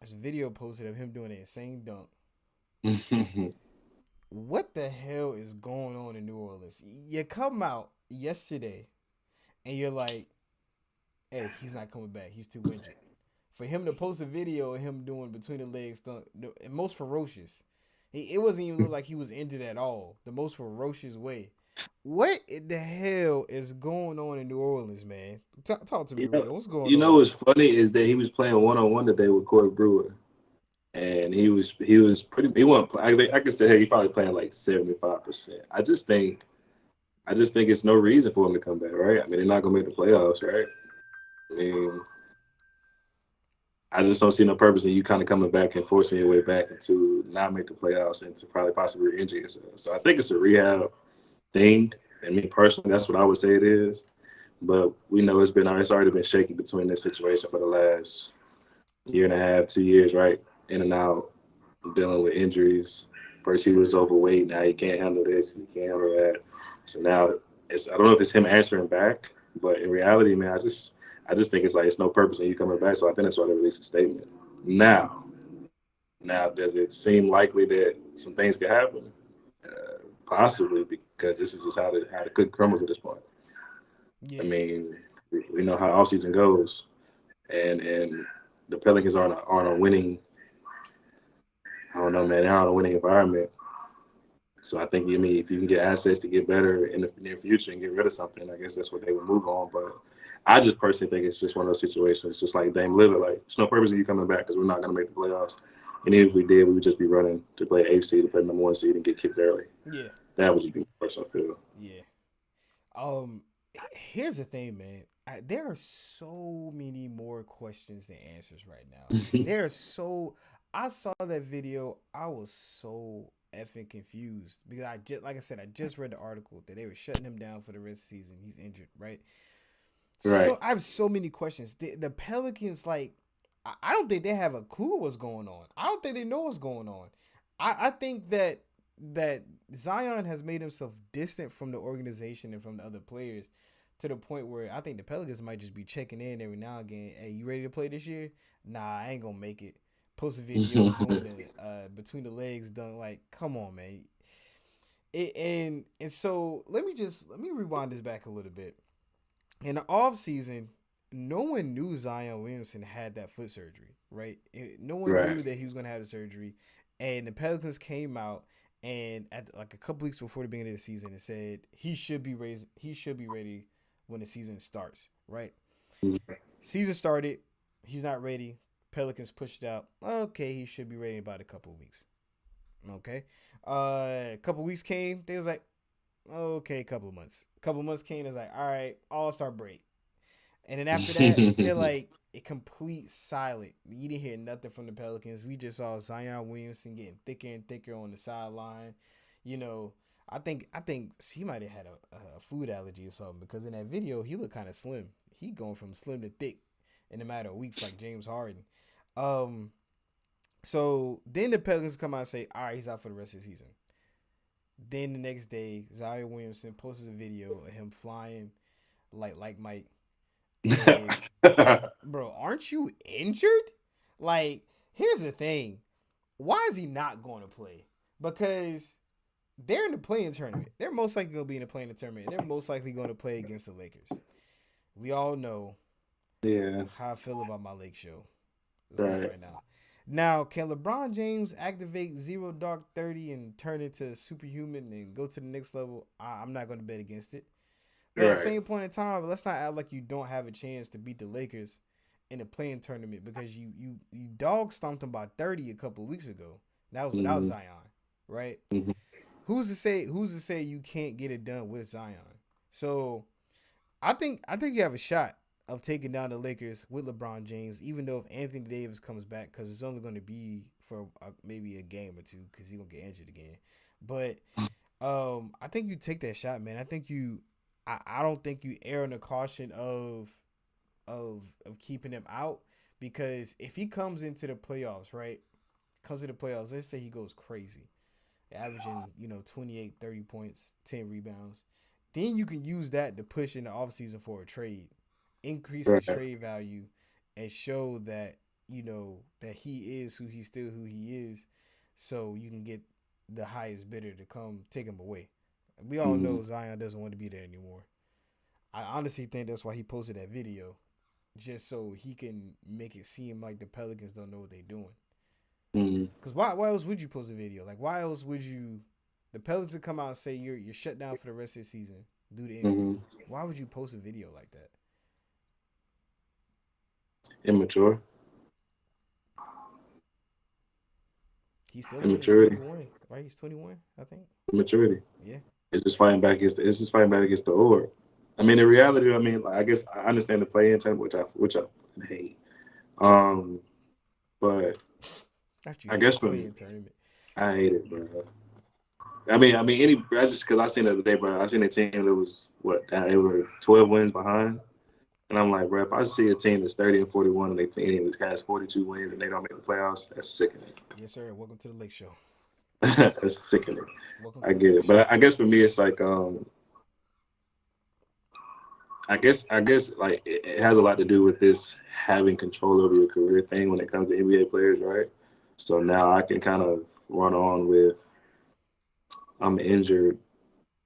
there's a video posted of him doing an insane dunk. What the hell is going on in New Orleans? You come out yesterday and you're like, "Hey, he's not coming back. He's too injured." For him to post a video of him doing between the legs dunk, the most ferocious. It wasn't even look like he was injured at all. The most ferocious way. What the hell is going on in New Orleans, man? Talk to me, You know, Rio. What's going you know on? what's funny is that he was playing one on one today with Corey Brewer, and he was pretty. He wasn't. I could say, hey, he probably playing like 75%. I just think it's no reason for him to come back, right? I mean, they're not gonna make the playoffs, right? I mean, I just don't see no purpose in you kind of coming back and forcing your way back into not make the playoffs and to probably possibly injure yourself. So I think it's a rehab thing. And me personally, that's what I would say it is. But we know it's already been shaky between this situation for the last year and a half, 2 years, right? In and out, dealing with injuries. First he was overweight, now he can't handle this, he can't handle that. So now I don't know if it's him answering back, but in reality, man, I just think it's like it's no purpose in you coming back. So I think that's why they released a statement. Now, now, does it seem likely that some things could happen? Possibly, because this is just how the cookie crumbles at this point. I Yeah, mean, we know how all season goes, and the Pelicans aren't a winning. I don't know, man. They're not a winning environment. So I think, I mean, if you can get assets to get better in the near future and get rid of something, I guess that's what they would move on. But I just personally think it's just one of those situations, just like Dame Lillard. Like, there's no purpose in you coming back because we're not going to make the playoffs. And even if we did, we would just be running to play eighth seed, to play number one seed, and get kicked early. yeah, That would just be my personal feel. yeah. Um, Here's the thing, man. There are so many more questions than answers right now. There are so. I saw that video. I was so effing confused because like I said, I just read the article that they were shutting him down for the rest of the season. He's injured, right? Right. So I have so many questions. The Pelicans, like, I don't think they have a clue what's going on. I don't think they know what's going on. I think that Zion has made himself distant from the organization and from the other players to the point where I think the Pelicans might just be checking in every now and again. Hey, you ready to play this year? Nah, I ain't gonna make it. Post a video doing the between the legs done. Like, come on, man. And so let me rewind this back a little bit. In the off season, no one knew Zion Williamson had that foot surgery, right? No one Right. knew that he was going to have the surgery, and the Pelicans came out and at like a couple weeks before the beginning of the season, it said he should be raised. He should be ready when the season starts, right? Season started, he's not ready. Pelicans pushed out. Okay, he should be ready in about a couple of weeks. Okay, a couple of weeks came. They was like, okay, a couple of months. A couple of months came. It's like, all right, All Star break. And then after that, they're like a complete silent. You didn't hear nothing from the Pelicans. We just saw Zion Williamson getting thicker and thicker on the sideline. You know, I think he might have had a food allergy or something because in that video he looked kind of slim. He going from slim to thick in a matter of weeks, like James Harden. Um, so then the Pelicans come out and say, all right, he's out for the rest of the season. Then the next day, Zion Williamson posts a video of him flying like Mike. And bro, aren't you injured? Like, here's the thing. Why is he not going to play? Because they're in the playing tournament. They're most likely going to be in the playing tournament. They're most likely going to play against the Lakers. We all know Yeah. how I feel about my Lake show. Let's go Right. right now. Now, can LeBron James activate Zero Dark 30 and turn into superhuman and go to the next level? I'm not going to bet against it. But at the Right. same point in time, let's not act like you don't have a chance to beat the Lakers in the playing tournament because you dog stomped them by 30 a couple of weeks ago. That was without Mm-hmm. Zion, right? Mm-hmm. Who's to say you can't get it done with Zion? So I think you have a shot of taking down the Lakers with LeBron James, even though if Anthony Davis comes back, because it's only going to be for maybe a game or two, because he's gonna get injured again. But I think you take that shot, man. I think you. I don't think you err on the caution of keeping him out because if he comes into the playoffs, right? Comes to the playoffs, let's say he goes crazy, averaging 28, 30 points, 10 rebounds. Then you can use that to push in the offseason for a trade, increase his Right. trade value, and show that that he is who he is, so you can get the highest bidder to come take him away. We all Mm-hmm. know Zion doesn't want to be there anymore. I honestly think that's why he posted that video, just so he can make it seem like the Pelicans don't know what they're doing. Mm-hmm. Cause why else would you post a video? Like why else would you? The Pelicans come out and say you're shut down for the rest of the season due to injury. Mm-hmm. Why would you post a video like that? Immature. He's still only he's Immaturity. 21, right? He's 21, I think. Immaturity. Yeah, It's just fighting back against the org. I mean, in reality, I mean, like, I guess I understand the play in term, which I hate. Um, but after you I hate guess the for me, play-in tournament. I hate it, bro. I mean, I just because I seen the other day, bro. I seen a team that was they were 12 wins behind, and I'm like, bro, if I see a team that's 30 and 41 and they team that has 42 wins and they don't make the playoffs, that's sickening. Yes, sir. Welcome to the Lake Show. That's sickening. Welcome I to the get Lake it, Show. but I guess for me, it's like I guess like it has a lot to do with this having control over your career thing when it comes to NBA players, right? So now I can kind of run on with I'm injured,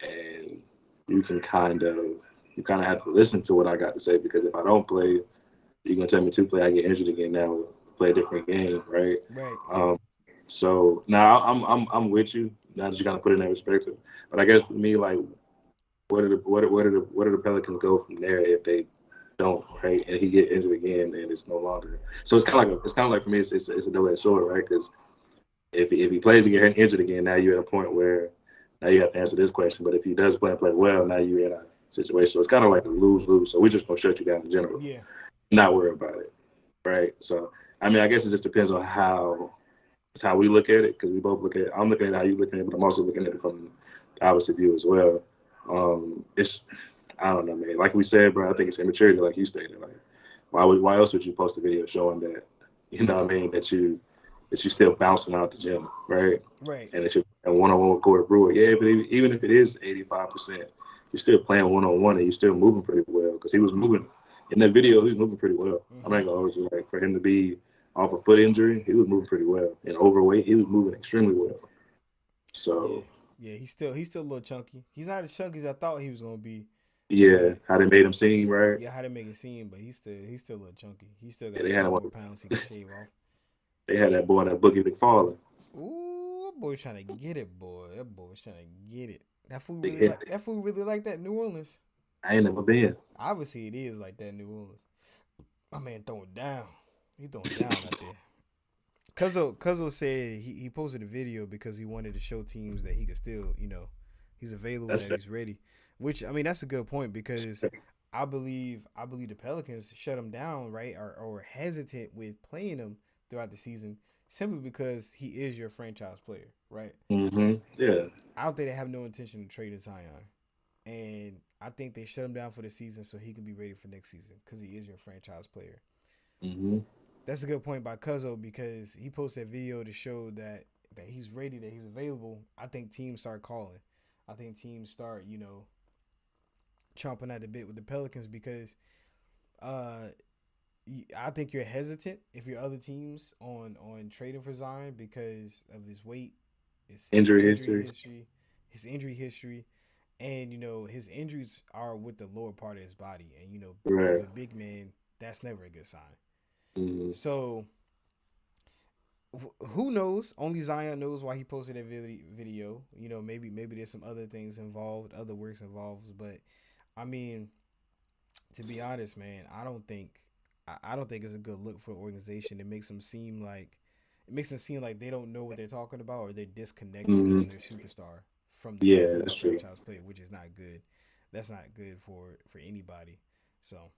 and you can kind of have to listen to what I got to say because if I don't play, you're gonna tell me to play. I get injured again. Now we'll play a different game, right? Right. Um, so now I'm with you. Now that you kind of put it in that perspective, but I guess for me, like, where do the Pelicans go from there if they don't, right? And he get injured again, and it's no longer. So it's kind of like for me, it's a double-edged sword, right? Because if he plays and get injured again, now you're at a point where now you have to answer this question. But if he does play and play well, now you're in a situation. So it's kind of like a lose-lose. So we're just gonna shut you down in general, Yeah. not worry about it, right? So I mean, I guess it just depends on how it's how we look at it because we both look at it. I'm looking at how you looking at it, but I'm also looking at it from the opposite view as well. It's I don't know, man. Like we said, bro, I think it's immaturity, like you stated. Like, why else would you post a video showing that, you know what I mean, that you still bouncing out the gym, right? Right. And it's a one-on-one with Corey Brewer. Yeah, but even if it is 85%, you're still playing one-on-one and you're still moving pretty well because he was moving in that video. He was moving pretty well. I'm Mm-hmm. not gonna hold you, like for him to be off a foot injury, he was moving pretty well. And overweight, he was moving extremely well. Yeah. So Yeah. He's still a little chunky. He's not as chunky as I thought he was gonna be, yeah, but how they made him seem, right? yeah, how to make it seem, but he's still a little chunky. He still Yeah, got a couple more him. pounds he can shave off. They had that boy, that Boogie McFarlane. Ooh, that boy's trying to get it, boy. That boy's trying to get it. That fool really Yeah, like that fool really like that in New Orleans. I ain't never been. Obviously, it is like that in New Orleans. My man throwing down. He throwing down out there. Cuzzo said he posted a video because he wanted to show teams that he could still, he's available, That's that fair. he's ready. Which I mean, that's a good point because I believe the Pelicans shut him down, right, or hesitant with playing him throughout the season simply because he is your franchise player, right? Yeah. I don't think they have no intention of trading Zion, and I think they shut him down for the season so he can be ready for next season because he is your franchise player. hmm That's a good point by Cuzzo because he posted a video to show that he's ready, that he's available. I think teams start calling. I think teams start, chomping at the bit with the Pelicans because uh I think you're hesitant if you're other teams on trading for Zion because of his weight, his Injury injury history. history, and his injuries are with the lower part of his body, and Right. with big men, that's never a good sign. hmm So who knows? Only Zion knows why he posted that video. Maybe there's some other things involved, other works involved. But I mean, to be honest, man, I don't think it's a good look for an organization. It makes them seem like they don't know what they're talking about or they're disconnected hmm from their superstar, Yeah, from their that's true. franchise player, which is not good. That's not good for anybody. So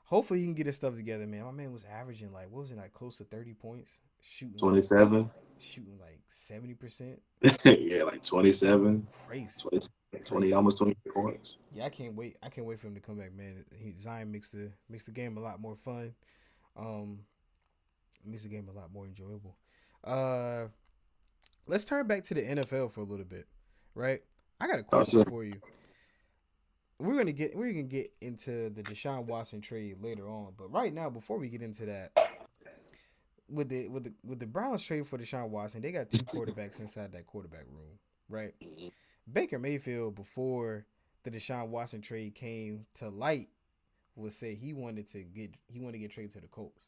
hopefully he can get his stuff together, man. My man was averaging like what was it, like close to 30 points shooting like 27. shooting like 70%. Yeah, like 27, Crazy, 20, 20, crazy. almost 20 points. Yeah, I can't wait. I can't wait for him to come back, man. Zion makes the game a lot more fun. Um, makes the game a lot more enjoyable. Uh, let's turn back to the NFL for a little bit, right? I got a question Also, for you. We're gonna get into the Deshaun Watson trade later on, but right now, before we get into that, with the Browns trade for Deshaun Watson, they got two quarterbacks inside that quarterback room, right? Baker Mayfield, before the Deshaun Watson trade came to light, was say he wanted to get traded to the Colts.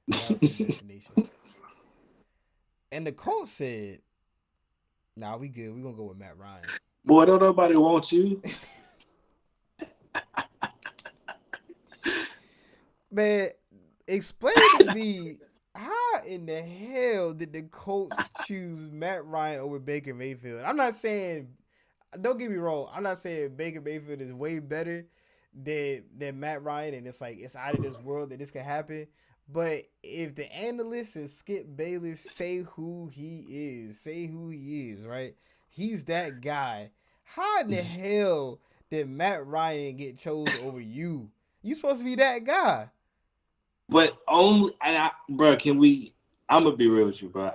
That was his destination. And the Colts said, "Nah, we good. We gonna go with Matt Ryan." boy, don't nobody want you. Man, explain to me how in the hell did the Colts choose Matt Ryan over Baker Mayfield? I'm not saying, don't get me wrong, I'm not saying Baker Mayfield is way better than Matt Ryan, and it's like it's out of this world that this can happen. But if the analysts and Skip Bayless say who he is, right? He's that guy. How in the hell did Matt Ryan get chose over you? You supposed to be that guy. But only, bro, can we? I'm gonna be real with you, bro.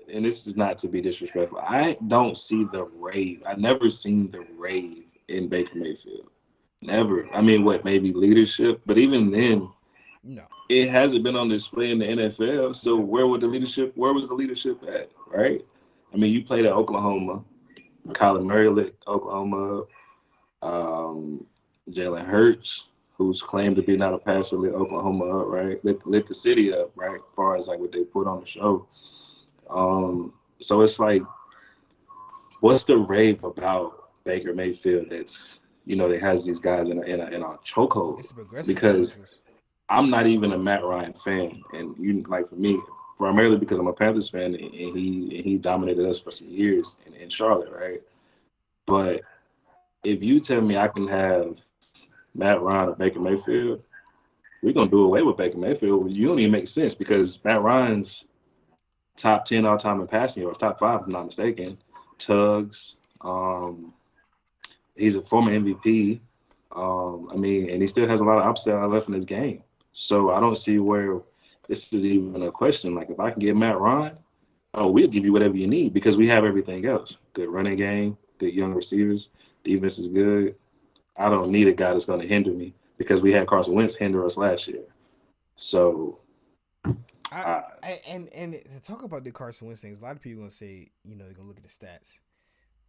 And this is not to be disrespectful. I don't see the rave. I never seen the rave in Baker Mayfield. Never. I mean, what maybe leadership, but even then, No, it hasn't been on display in the NFL. So never. where would the leadership? Where was the leadership at? Right. I mean, you played at Oklahoma. Kyler Murray lit Oklahoma. Um, Jalen Hurts, who's claimed to be not a passer, lit Oklahoma up, right? Lit the city up, right? As far as like what they put on the show. So it's like, what's the rave about Baker Mayfield that's that has these guys in a chokehold? It's the progressive Because commercials. I'm not even a Matt Ryan fan, and like for me, primarily because I'm a Panthers fan, and he dominated us for some years in Charlotte, right? But if you tell me I can have Matt Ryan or Baker Mayfield, we're gonna do away with Baker Mayfield. You don't even make sense because Matt Ryan's top 10 all time in passing yards, top five, if I'm not mistaken. Tugs. He's a former MVP. I mean, and he still has a lot of upside left in his game. So I don't see where this is even a question. Like if I can get Matt Ryan, oh, we'll give you whatever you need because we have everything else. Good running game, good young receivers, defense is good. I don't need a guy that's going to hinder me because we had Carson Wentz hinder us last year. So, I, uh, and to talk about the Carson Wentz things, a lot of people gonna say, they're gonna look at the stats.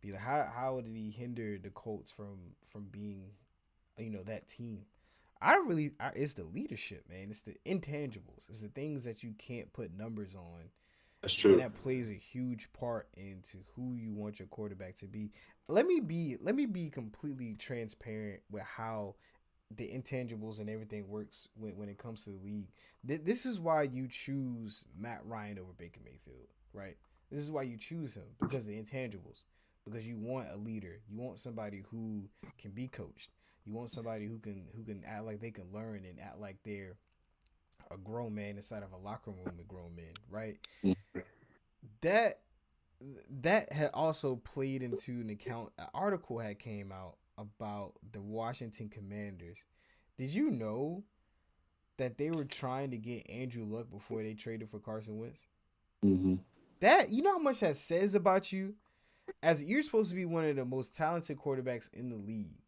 Be like, how did he hinder the Colts from being, that team? It's the leadership, man. It's the intangibles. It's the things that you can't put numbers on, that's and true. that plays a huge part into who you want your quarterback to be. Let me be completely transparent with how the intangibles and everything works when it comes to the league. This is why you choose Matt Ryan over Baker Mayfield, right? This is why you choose him, because of the intangibles. Because you want a leader. You want somebody who can be coached. You want somebody who can act like they can learn and act like they're a grown man inside of a locker room with grown men, right? That that had also played into an account. An article had came out about the Washington Commanders. Did you know that they were trying to get Andrew Luck before they traded for Carson Wentz? Mm-hmm. That, you know how much that says about you, as you're supposed to be one of the most talented quarterbacks in the league,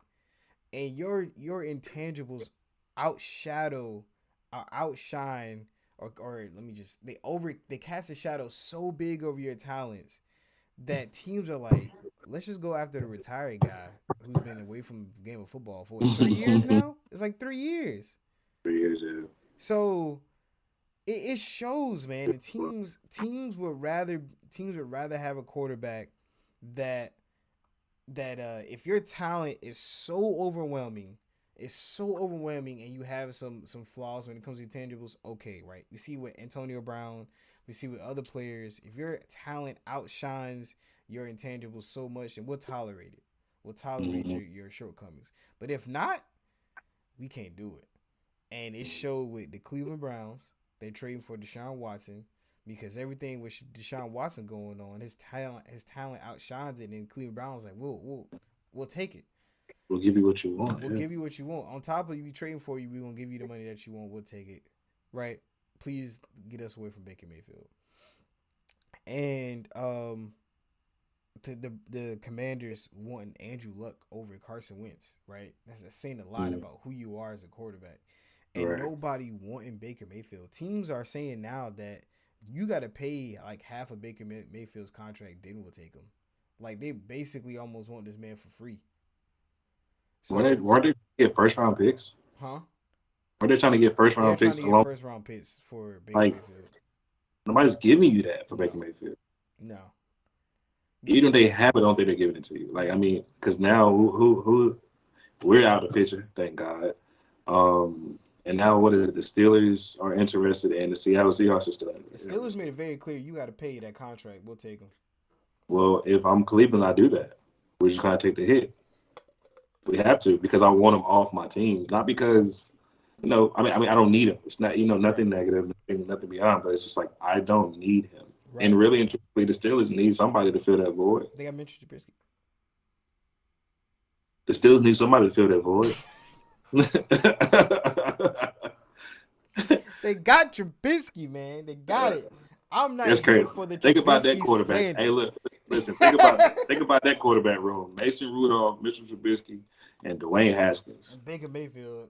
and your intangibles outshadow, outshine, or let me just they cast a shadow so big over your talents that teams are like, let's just go after the retired guy who's been away from the game of football for what, 3 years now. It's like 3 years. 3 years, yeah. So it shows, man. And teams would rather have a quarterback that if your talent is so overwhelming, and you have some flaws when it comes to tangibles, okay, right? We see with Antonio Brown, we see with other players. If your talent outshines your intangibles so much, then we'll tolerate it. We'll tolerate Mm-hmm. your shortcomings. But if not, we can't do it. And it showed with the Cleveland Browns. They traded for Deshaun Watson because everything with Deshaun Watson going on, his talent outshines it, and Cleveland Browns like, we'll take it. We'll give you what you want. We'll Yeah. give you what you want. On top of you trading for you, we gonna give you the money that you want. We'll take it, right? Please get us away from Baker Mayfield. And the Commanders wanting Andrew Luck over Carson Wentz, right? That's saying a lot Mm, about who you are as a quarterback. And right. nobody wanting Baker Mayfield. Teams are saying now that you got to pay like half of Baker Mayfield's contract, then we'll take him. Like they basically almost want this man for free. So, Weren't they get first round picks? huh? Were they trying to get first They're round trying picks to get along? first round picks for Baker Like Mayfield. nobody's giving you that for Baker No, Mayfield. no. Even if they have it, I don't think they're giving it to you. Like I mean, because now who we're out of the picture, thank God. And now what is it? The Steelers are interested, and the Seattle Seahawks are still The Steelers interested. made it very clear you got to pay that contract. We'll take him. Well, if I'm Cleveland, I do that. We're just gonna take the hit. We have to because I want him off my team, not because I mean, I don't need him. It's not Right, nothing negative, nothing beyond, but it's just like I don't need him. And right. really and truthfully, the Steelers need somebody to fill that void. They got Mitchell Trubisky. The Steelers need somebody to fill that void. They got Trubisky, man. They got it. I'm not That's here crazy. for the Think about that Trubisky quarterback. Hey, slander. look, listen. Think about that quarterback room: Mason Rudolph, Mitchell Trubisky, and Dwayne Haskins. And Baker Mayfield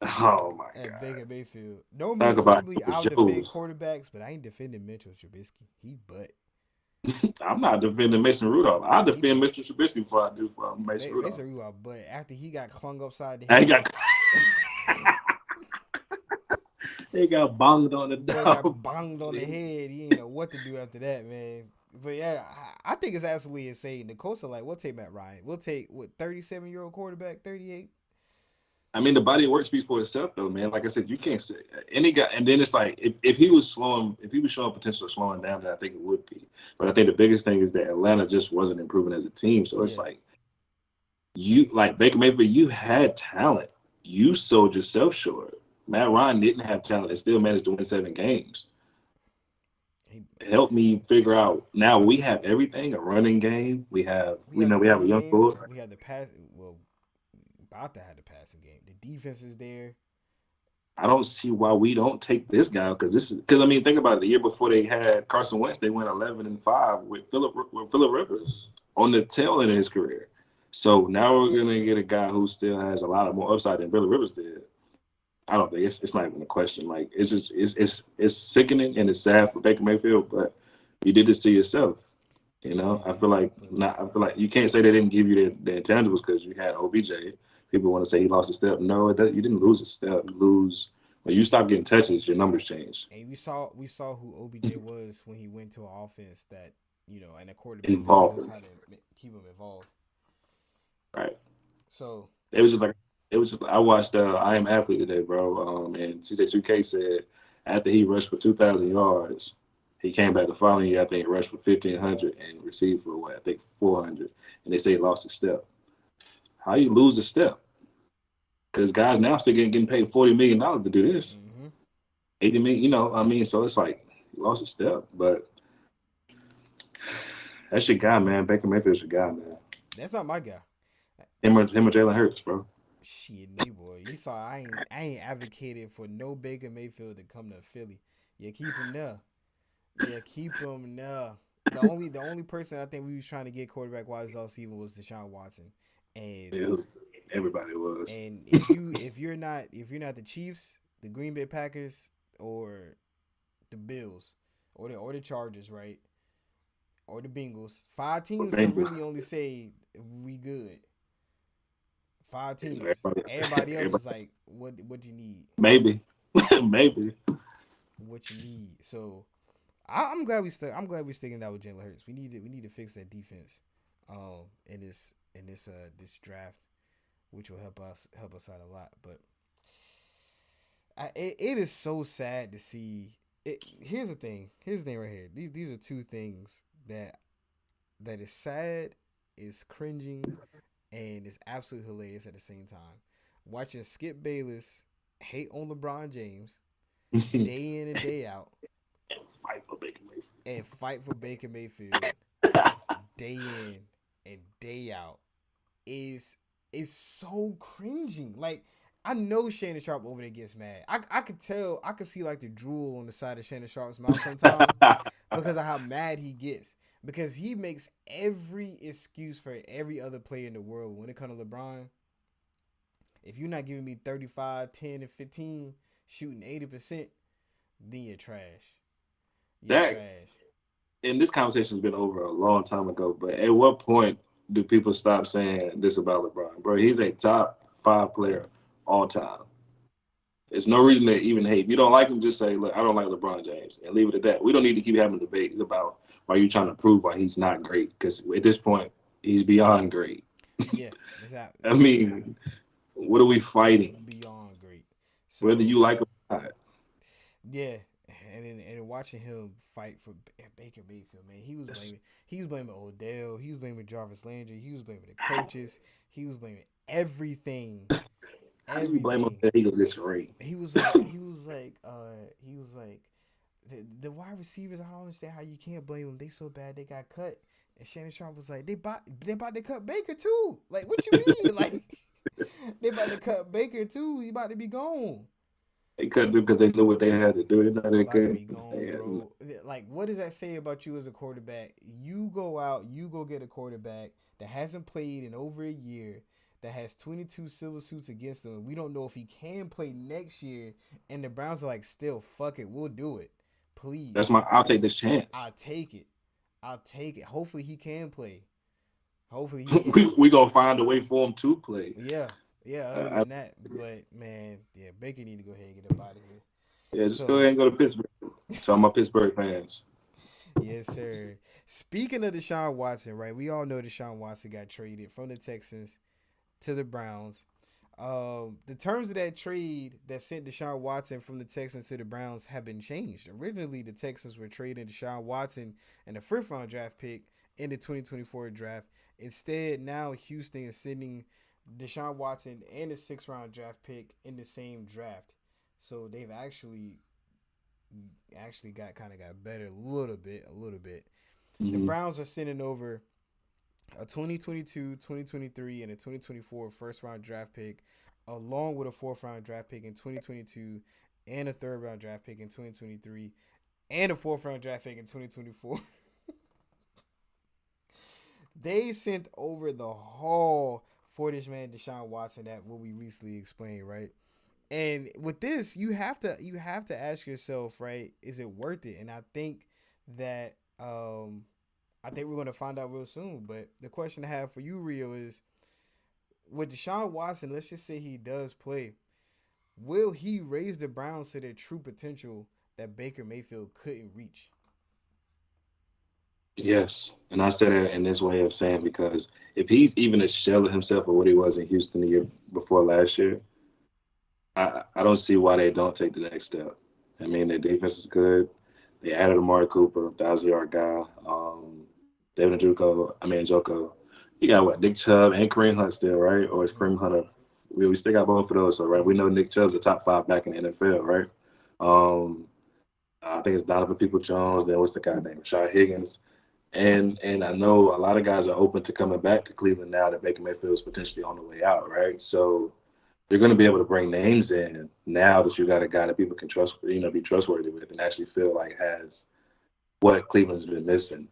Oh my and God! Baker Mayfield. Talk Normally, about normally Joe I'll defend Joes. quarterbacks, but I ain't defending Mitchell Trubisky. He butt. I'm not defending Mason Rudolph. I He defend butt. Mr. Trubisky before I do for Mason Rudolph. Mason Rudolph butt. After he got clung upside the I ain't head, got they got bonged on the boy got dog. bonged on the head. He didn't know what to do after that, man. But yeah, I think it's absolutely insane. The Colts are like, we'll take Matt Ryan. We'll take what 37-year-old quarterback, 38. I mean, the body of work speaks for itself, though, man. Like I said, you can't say any guy. And then it's like if he was slowing, if he was showing potential of slowing down, then I think it would be. But I think the biggest thing is that Atlanta just wasn't improving as a team. So it's Yeah, like you, like Baker Mayfield, you had talent. You sold yourself short. Matt Ryan didn't have talent and still managed to win 7 games. he, Help me figure out. Now we have everything: a running game. We have, we have the we have a running young game. boy. We have the pass. Well, about to have the passing game. The defense is there. I don't see why we don't take this guy because I mean think about it. The year before they had Carson Wentz, they went 11-5 with Philip Rivers on the tail end of his career. So now we're gonna get a guy who still has a lot of more upside than Philip Rivers did. I don't think it's not even a question. Like it's just it's sickening and it's sad for Baker Mayfield, but you did this to yourself. Did I to feel like yourself, but not. I feel like you can't say they didn't give you the intangibles because you had OBJ. People want to say he lost a step. No, you didn't lose a step. You lose when you stop getting touches. Your numbers change. and we saw who OBJ was when he went to an offense that and a quarterback that knows Involved, how to keep him involved. right? So It was just like I watched I Am Athlete today, bro. And CJ2K said after he rushed for 2,000 yards, he came back the following year. I think he rushed for 1,500 and received for what I think 400. And they say he lost a step. How you lose a step? Because guys now still getting paid $40 million to do this. hmm 80 million, I mean, so it's like he lost a step, but that's your guy, man. Baker Mayfield's your guy, man. that's not my guy. Him or Jalen Hurts, bro. Shit, me boy. You saw I ain't advocating for no Baker Mayfield to come to Philly. Yeah, keep him there. Yeah, keep him there. The only person I think we was trying to get quarterback wise all season was Deshaun Watson. And Yeah, everybody was. and if you're not the Chiefs, the Green Bay Packers, or the Bills, or the Chargers, right? Or the Bengals, five teams can Bengals. really only say we good. Five teams. Everybody, Everybody else everybody, is like, what you need, maybe, maybe. what you need. So I'm glad we stuck. I'm glad we're sticking out with Jalen Hurts. We need to fix that defense, in this draft, which will help us out a lot. But it is so sad to see. Here's the thing. Here's the thing right here. These are two things that is sad, is cringing, and is absolutely hilarious at the same time. Watching Skip Bayless hate on LeBron James Fight day in and day out, for Baker and fight for Baker Mayfield day in and day out is so cringing. Like I know Shannon Sharp over there gets mad. I could tell. I could see like the drool on the side of Shannon Sharp's mouth sometimes because of how mad he gets. Because he makes every excuse for every other player in the world when it comes to LeBron. If you're not giving me 35, 10, and 15, shooting 80%, then you're trash. You're That trash. and this conversation's been over a long time ago. But at what point do people stop saying this about LeBron, bro? He's a top 5 player all time. There's no reason to even hate. If you don't like him, just say, look, I don't like LeBron James, and leave it at that. We don't need to keep having debates about why you're trying to prove why he's not great, because at this point, he's beyond great. Yeah, exactly. I mean, what are we fighting? Beyond great. Whether So you like him or not. yeah, and watching him fight for Baker Mayfield, man, he was blaming Odell, he was blaming Jarvis Landry, he was blaming the coaches, he was blaming everything, How do you blame him everything. that he goes this ring? He was like the wide receivers. I don't understand how you can't blame them. They so bad they got cut. And Shannon Sharp was like, they about to cut Baker too. Like, what you mean? Like, they about to cut Baker too. He about to be gone. They couldn't do because they knew what they had to do. They know they About to couldn't. be gone, bro. Like, what does that say about you as a quarterback? You go out, you go get a quarterback that hasn't played in over a year, that has 22 silver suits against him. We don't know if he can play next year. And the Browns are like, still, fuck it, we'll do it. That's Please. my. I'll take this chance. I'll take it. I'll take it. Hopefully he can play. Hopefully he can. We gonna find a way for him to play. Yeah. Yeah, other I, than that. But man, yeah, Baker need to go ahead and get up out of here. yeah, just go So ahead and go to Pittsburgh. Tell my Pittsburgh fans. yes, sir. Speaking of Deshaun Watson, right? We all know Deshaun Watson got traded from the Texans to the Browns. The terms of that trade that sent Deshaun Watson from the Texans to the Browns have been changed. Originally, the Texans were trading Deshaun Watson and a first round draft pick in the 2024 draft. Instead, now Houston is sending Deshaun Watson and a 6th round draft pick in the same draft. So they've actually got better a little bit. The Mm-hmm. Browns are sending over a 2022, 2023, and a 2024 first round draft pick, along with a 4th round draft pick in 2022 and a 3rd round draft pick in 2023 and a 4th round draft pick in 2024. They sent over the haul for this man Deshaun Watson that what we recently explained, right? And with this, you have to ask yourself, right? Is it worth it? And that I think we're gonna find out real soon. But the question I have for you, Rio, is with Deshaun Watson, let's just say he does play, will he raise the Browns to their true potential that Baker Mayfield couldn't reach? Yes, and I said it in this way of saying because if he's even a shell of himself of what he was in Houston the year before last year, I don't see why they don't take the next step. I mean, their defense is good. They added Amari Cooper, 1,000 yard guy. David Njoku, I mean Joko. You got what, Nick Chubb and Kareem Hunt still, right? Or is Mm-hmm. Kareem Hunt we still got both of those, so right? We Mm-hmm. know Nick Chubb's a top 5 back in the NFL, right? Um, I think it's Donovan People Jones. Then what's the guy named Rashad Higgins? And I know a lot of guys are open to coming back to Cleveland now that Baker Mayfield is potentially on the way out, right? So you're going to be able to bring names in now that you got a guy that people can trust, be trustworthy with, and actually feel like has what Cleveland's been missing.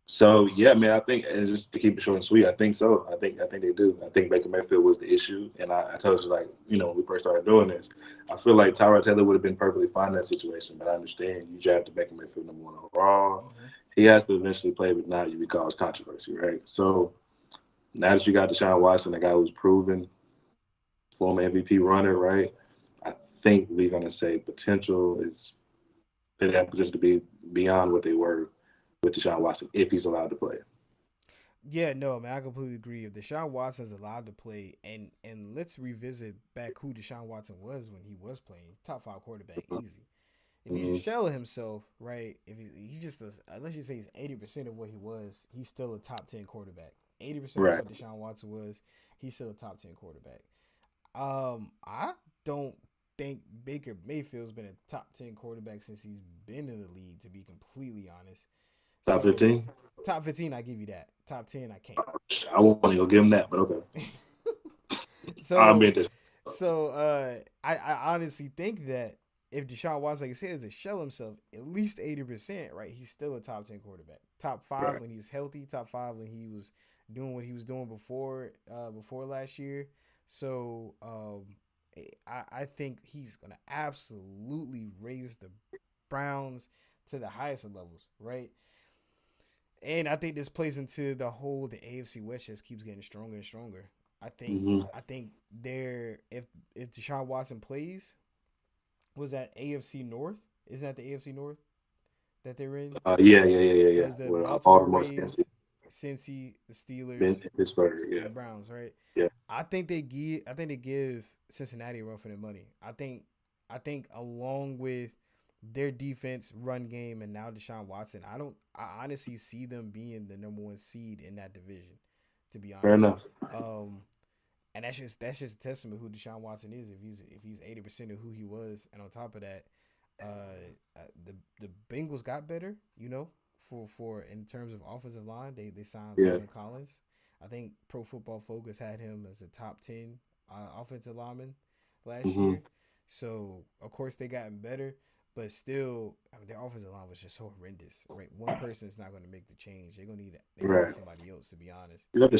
So yeah, man, I think and just to keep it short and sweet, I think so. I think they do. I think Baker Mayfield was the issue, and I told you like when we first started doing this, I feel like Tyrod Taylor would have been perfectly fine in that situation. But I understand you drafted Baker Mayfield #1 overall. Mm-hmm. He has to eventually play, but not you cause controversy, right? So now that you got Deshaun Watson, a guy who's proven, former MVP runner, right? I think we're gonna say potential is they have potential to be beyond what they were with Deshaun Watson if he's allowed to play. Yeah, no, man, I completely agree. If Deshaun Watson's allowed to play, and let's revisit back who Deshaun Watson was when he was playing, top 5 quarterback, easy. If he's a Mm-hmm. shell of himself, right? If he just does, let's just say he's 80% of what he was, he's still a top 10 quarterback. 80% of Right. what Deshaun Watson was, he's still a top 10 quarterback. I don't think Baker Mayfield's been a top 10 quarterback since he's been in the league. To be completely honest, Top so 15. top 15, I give you that. Top 10, I can't. I won't even go give him that, but okay. I so mean, this. I honestly think that if Deshaun Watson, like I said, is to shell himself at least 80%, right? He's still a top 10 quarterback. Top five Right. when he's healthy, top five when he was doing what he was doing before last year. So I think he's gonna absolutely raise the Browns to the highest of levels, right? And I think this plays into the AFC West just keeps getting stronger and stronger. I think Mm-hmm. I think there if Deshaun Watson plays, was that AFC North? Isn't that the AFC North that they're in? So Yeah. it's the Well, Baltimore Baltimore, Kansas, Ravens, Cincy, the Ben, Steelers, Pittsburgh. and Yeah, the Browns, right? yeah. I think they give Cincinnati a run for their money. I think along with their defense, run game, and now Deshaun Watson, I honestly see them being the number one seed in that division, to be Fair honest. enough. Um, and that's just a testament who Deshaun Watson is. If he's 80% of who he was, and on top of that, the Bengals got better. For in terms of offensive line, they signed Yeah. Landon Collins. I think Pro Football Focus had him as a top 10 offensive lineman last Mm-hmm. year. So of course they gotten better, but still, I mean, their offensive line was just so horrendous. Right, one person is not going to make the change. They're gonna need Right. somebody else, to be honest. You got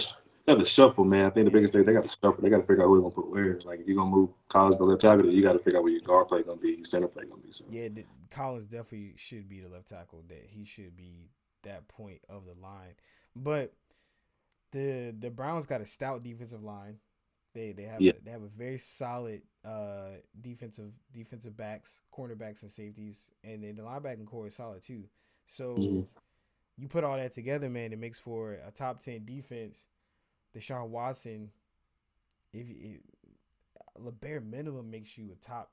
the shuffle, man. I think the Yeah, biggest thing they got the shuffle. They got to figure out who they're gonna put where. Like if you're gonna move Collins to left tackle, you got to figure out where your guard play gonna be, your center play gonna be. So yeah. Collins definitely should be the left tackle. That he should be that point of the line. But the Browns got a stout defensive line. They have yeah. a very solid defensive backs, cornerbacks, and safeties, and then the linebacking core is solid too. So Mm-hmm. you put all that together, man, it makes for a top 10 defense. Deshaun Watson, if the bare minimum makes you a top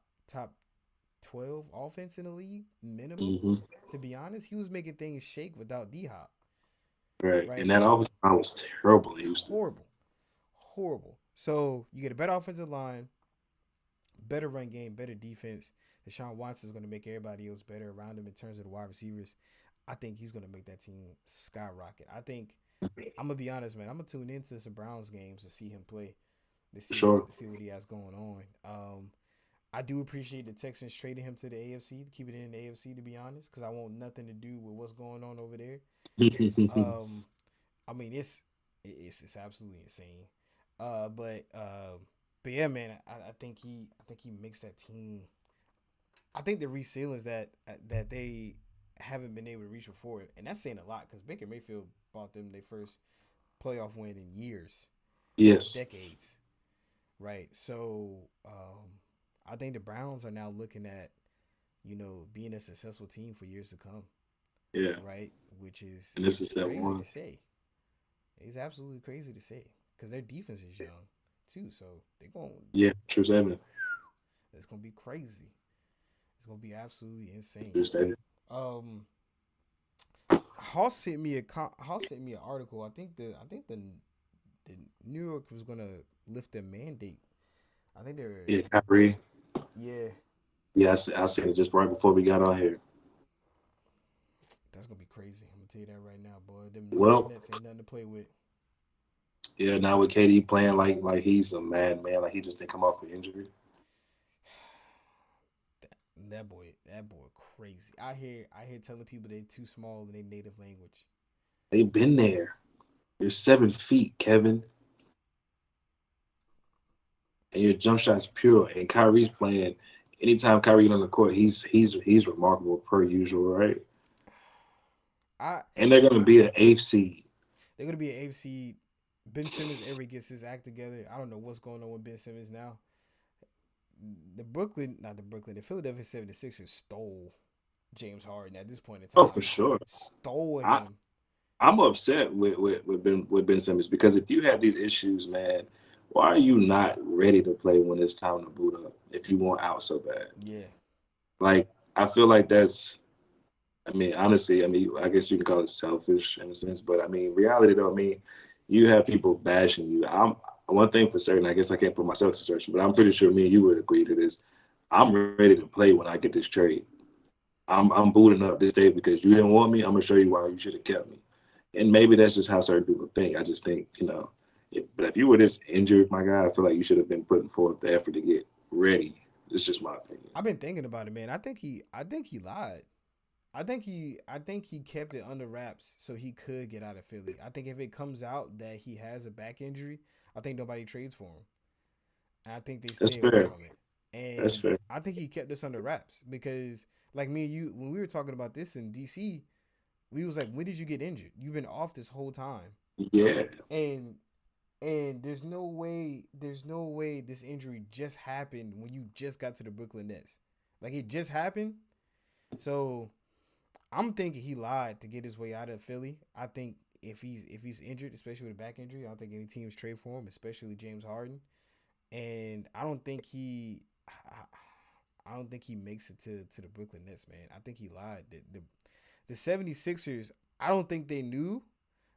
12 offense in the league minimum. Mm-hmm. To be honest, he was making things shake without D Hop, Right. And right? that So offensive line was terrible in Houston. horrible, horrible. So you get a better offensive line, better run game, better defense. Deshaun Watson is going to make everybody else better around him in terms of the wide receivers. I think he's going to make that team skyrocket. I think I'm gonna be honest, man. I'm gonna tune into some Browns games to see him play, to For see what sure. to see what he has going on. I do appreciate the Texans trading him to the AFC to keep it in the AFC. To be honest, because I want nothing to do with what's going on over there. Um, I mean, it's absolutely insane. But yeah, man, I think he makes that team. I think the receilings that they haven't been able to reach before, and that's saying a lot because Baker Mayfield bought them their first playoff win in years, Yes. decades, right? So I think the Browns are now looking at being a successful team for years to come, Yeah. right? Which is And this which is is that crazy one. to say. It's absolutely crazy to say because their defense is young too. So they're going. Yeah. True statement. It's gonna be crazy. It's gonna be absolutely insane. True statement. Um, Hoss sent me an article. I think the New York was gonna lift their mandate. I think they're Yeah. Kyrie. yeah. Yeah. I said it just right before we got on here. That's gonna be crazy. I'm gonna tell you that right now, boy. Them New York Well, Nets ain't nothing to play with. yeah. Now with KD playing like he's a madman, like he just didn't come off an injury. That boy, crazy. I hear telling people they too small in their native language. They've been there. You're 7 feet, Kevin, and your jump shot's pure. And Kyrie's playing. Anytime Kyrie get on the court, he's remarkable per usual, right? I And they're gonna be an eighth seed. They're gonna be an AFC. Ben Simmons ever gets his act together. I don't know what's going on with Ben Simmons now. The Philadelphia 76ers stole James Harden at this point in Oh, for time. sure. Stole I him. I'm upset with Ben Simmons because if you have these issues, man, why are you not ready to play when it's time to boot up? If you want out so bad, Yeah. like I feel like that's. I mean, honestly, I mean, I guess you can call it selfish in a sense, but I mean, reality though, I mean, you have people bashing you. I'm one thing for certain. I guess I can't put myself in situation, but I'm pretty sure me and you would agree to this. I'm ready to play when I get this trade. I'm booting up this day because you didn't want me. I'm gonna show you why you should have kept me. And maybe that's just how certain people think. I just think, but if you were this injured, my guy, I feel like you should have been putting forth the effort to get ready. It's just my opinion. I've been thinking about it, man. I think he lied. I think he kept it under wraps so he could get out of Philly. I think if it comes out that he has a back injury, I think nobody trades for him. And I think they That's stay away fair. from it. That's And fair. I think he kept this under wraps because like me and you when we were talking about this in DC, we was like, when did you get injured? You've been off this whole time. Yeah. And and there's no way this injury just happened when you just got to the Brooklyn Nets. Like it just happened. So I'm thinking he lied to get his way out of Philly. I think if he's injured, especially with a back injury, I don't think any teams trade for him, especially James Harden. And I don't think he makes it to the Brooklyn Nets, man. I think he lied. The 76ers, I don't think they knew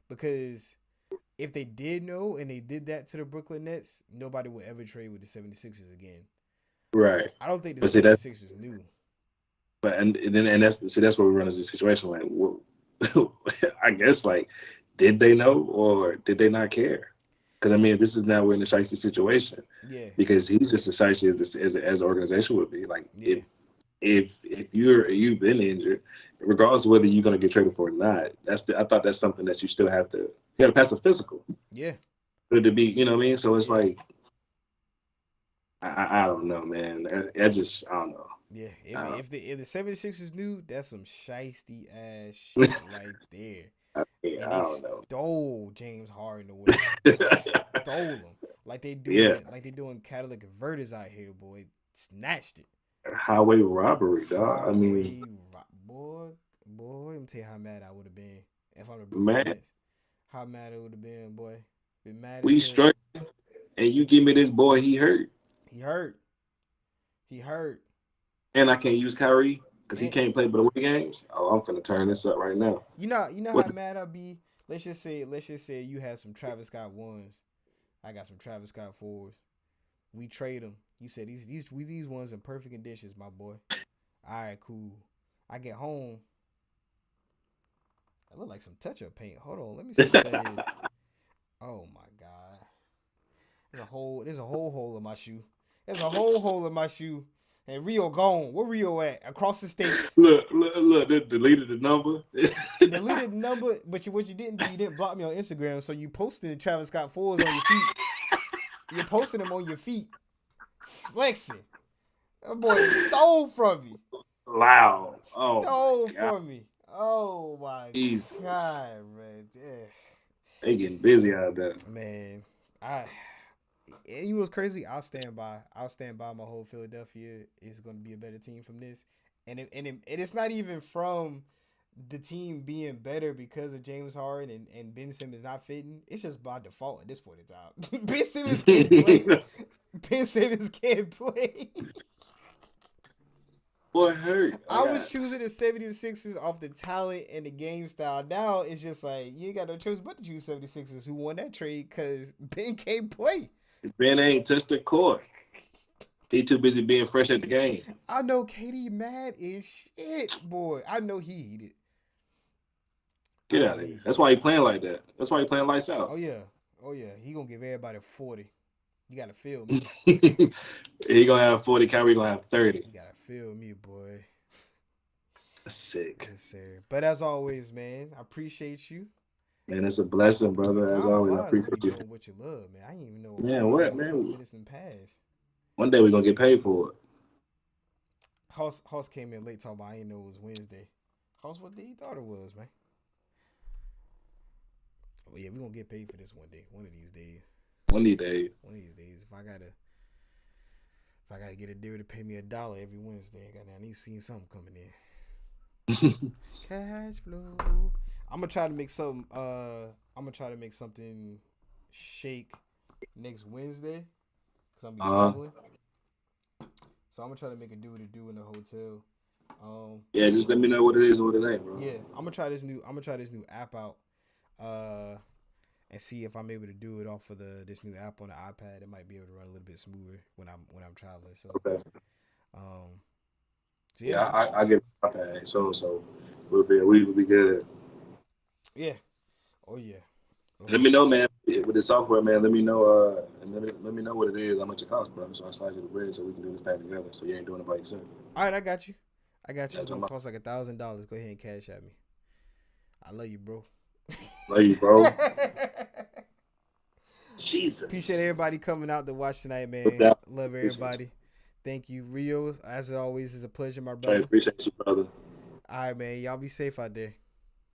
because if they did know and they did that to the Brooklyn Nets, nobody would ever trade with the 76ers again. Right. I don't think the But see that's 76ers knew. and that's where we run into a situation like I guess like did they know or did they not care? Because I mean, this is now we're in a shicey situation Yeah, because he's just as shicey as the organization would be. Like yeah, if you've been injured, regardless of whether you're going to get traded for or not, I thought that's something that you got to pass the physical yeah, for it to be. You know what I mean? So it's yeah, like I don't know, man. I don't know. yeah. If I, if the if the 76ers knew, that's some shisty ass shit right there. And I they don't know. stole James Harden away. Stole him. Yeah, Like they doing catalytic converters out here, boy. Snatched it. highway robbery, dog. I mean, Boy, let me tell you how mad I would have been if I'm the Brooklyn man, Nets. How mad it would have been, boy. Been mad as we hell. straight, and you give me this boy, he hurt, He hurt. He hurt. and I can't use Kyrie because he And can't play but away games. Oh, I'm finna turn this up right now. you know What? how mad I'd be. Let's just say you had some Travis Scott ones. I got some Travis Scott fours. We trade them. You said these ones in perfect conditions, my boy. All right, cool. I get home. I look like some touch-up paint. Hold on, let me see what that is. Oh my god. There's a whole hole in my shoe. There's a whole hole in my shoe. And Rio gone. Where Rio at? Across the states. Look, they deleted the number. Deleted the number, but what you didn't do, you didn't block me on Instagram, so you posted Travis Scott fours on your feet. You're posting them on your feet, flexing. That boy stole from me. Loud. Oh Stole my god. from me. Oh my Jesus. god, man. They getting busy out there. Man, I. And you was crazy. I'll stand by. I'll stand by my whole Philadelphia is going to be a better team from this, and it's not even from the team being better because of James Harden and Ben Simmons not fitting. It's just by default at this point in time. Ben Simmons can't play. Ben Simmons can't play. Boy hurt. I I got was choosing the 76ers off the talent and the game style. Now it's just like you ain't got no choice but to choose 76ers who won that trade because Ben can't play. Ben ain't touched the court. He too busy being fresh at the game. I know Katie mad as shit, boy. I know he heated. I Get know out of he here. That's why heated. he playing like that. That's why he playing lights Oh out. yeah, oh yeah. He gonna give everybody 40. You gotta feel me. He gonna have 40. Kyrie gonna have 30. You gotta feel me, boy. That's sick. Yes, sir. But as always, man, I appreciate you. Man, it's a blessing, Man, brother. As time always, I flies when you appreciate you. doing what you love, man. I didn't even know Man, a what whole 20 man? minutes in the past. One day we're gonna get paid for it. Hoss came in late talking about I didn't know it was Wednesday. Hoss, what day you thought it was, man? Well, yeah, we gonna get paid for this one day. One of these days. One of these days. One of these days. If I gotta get a deal to pay me $1 every Wednesday, I need to see something coming in. Cash flow. I'm gonna try to make something. I'm gonna try to make something shake next Wednesday because I'm gonna be uh, traveling. So I'm gonna try to make a do what it do in the hotel. yeah, just let me know what it is and what it ain't, bro. Yeah, I'm gonna try this new. I'm gonna try this new app out. Uh, and see if I'm able to do it off of this new app on the iPad. It might be able to run a little bit smoother when I'm traveling. So Okay. Um, so yeah, Yeah, I get my pay so we'll be good. yeah, oh yeah, oh Let yeah. me know, man, with the software, man. Let me know, and let me know what it is, how much it costs, bro. So I slide you the bread so we can do this thing together. So you ain't doing it by yourself. All right, I got you. I got you. Yeah, It's talking gonna about cost like $1,000. Go ahead and cash at me. I love you, bro. love you, bro. Appreciate Jesus. everybody coming out to watch tonight, No man. doubt. Love Appreciate you. everybody. Thank you, Rio. As always, it's a pleasure, my I brother. appreciate you, brother. All right, man. Y'all be safe out there.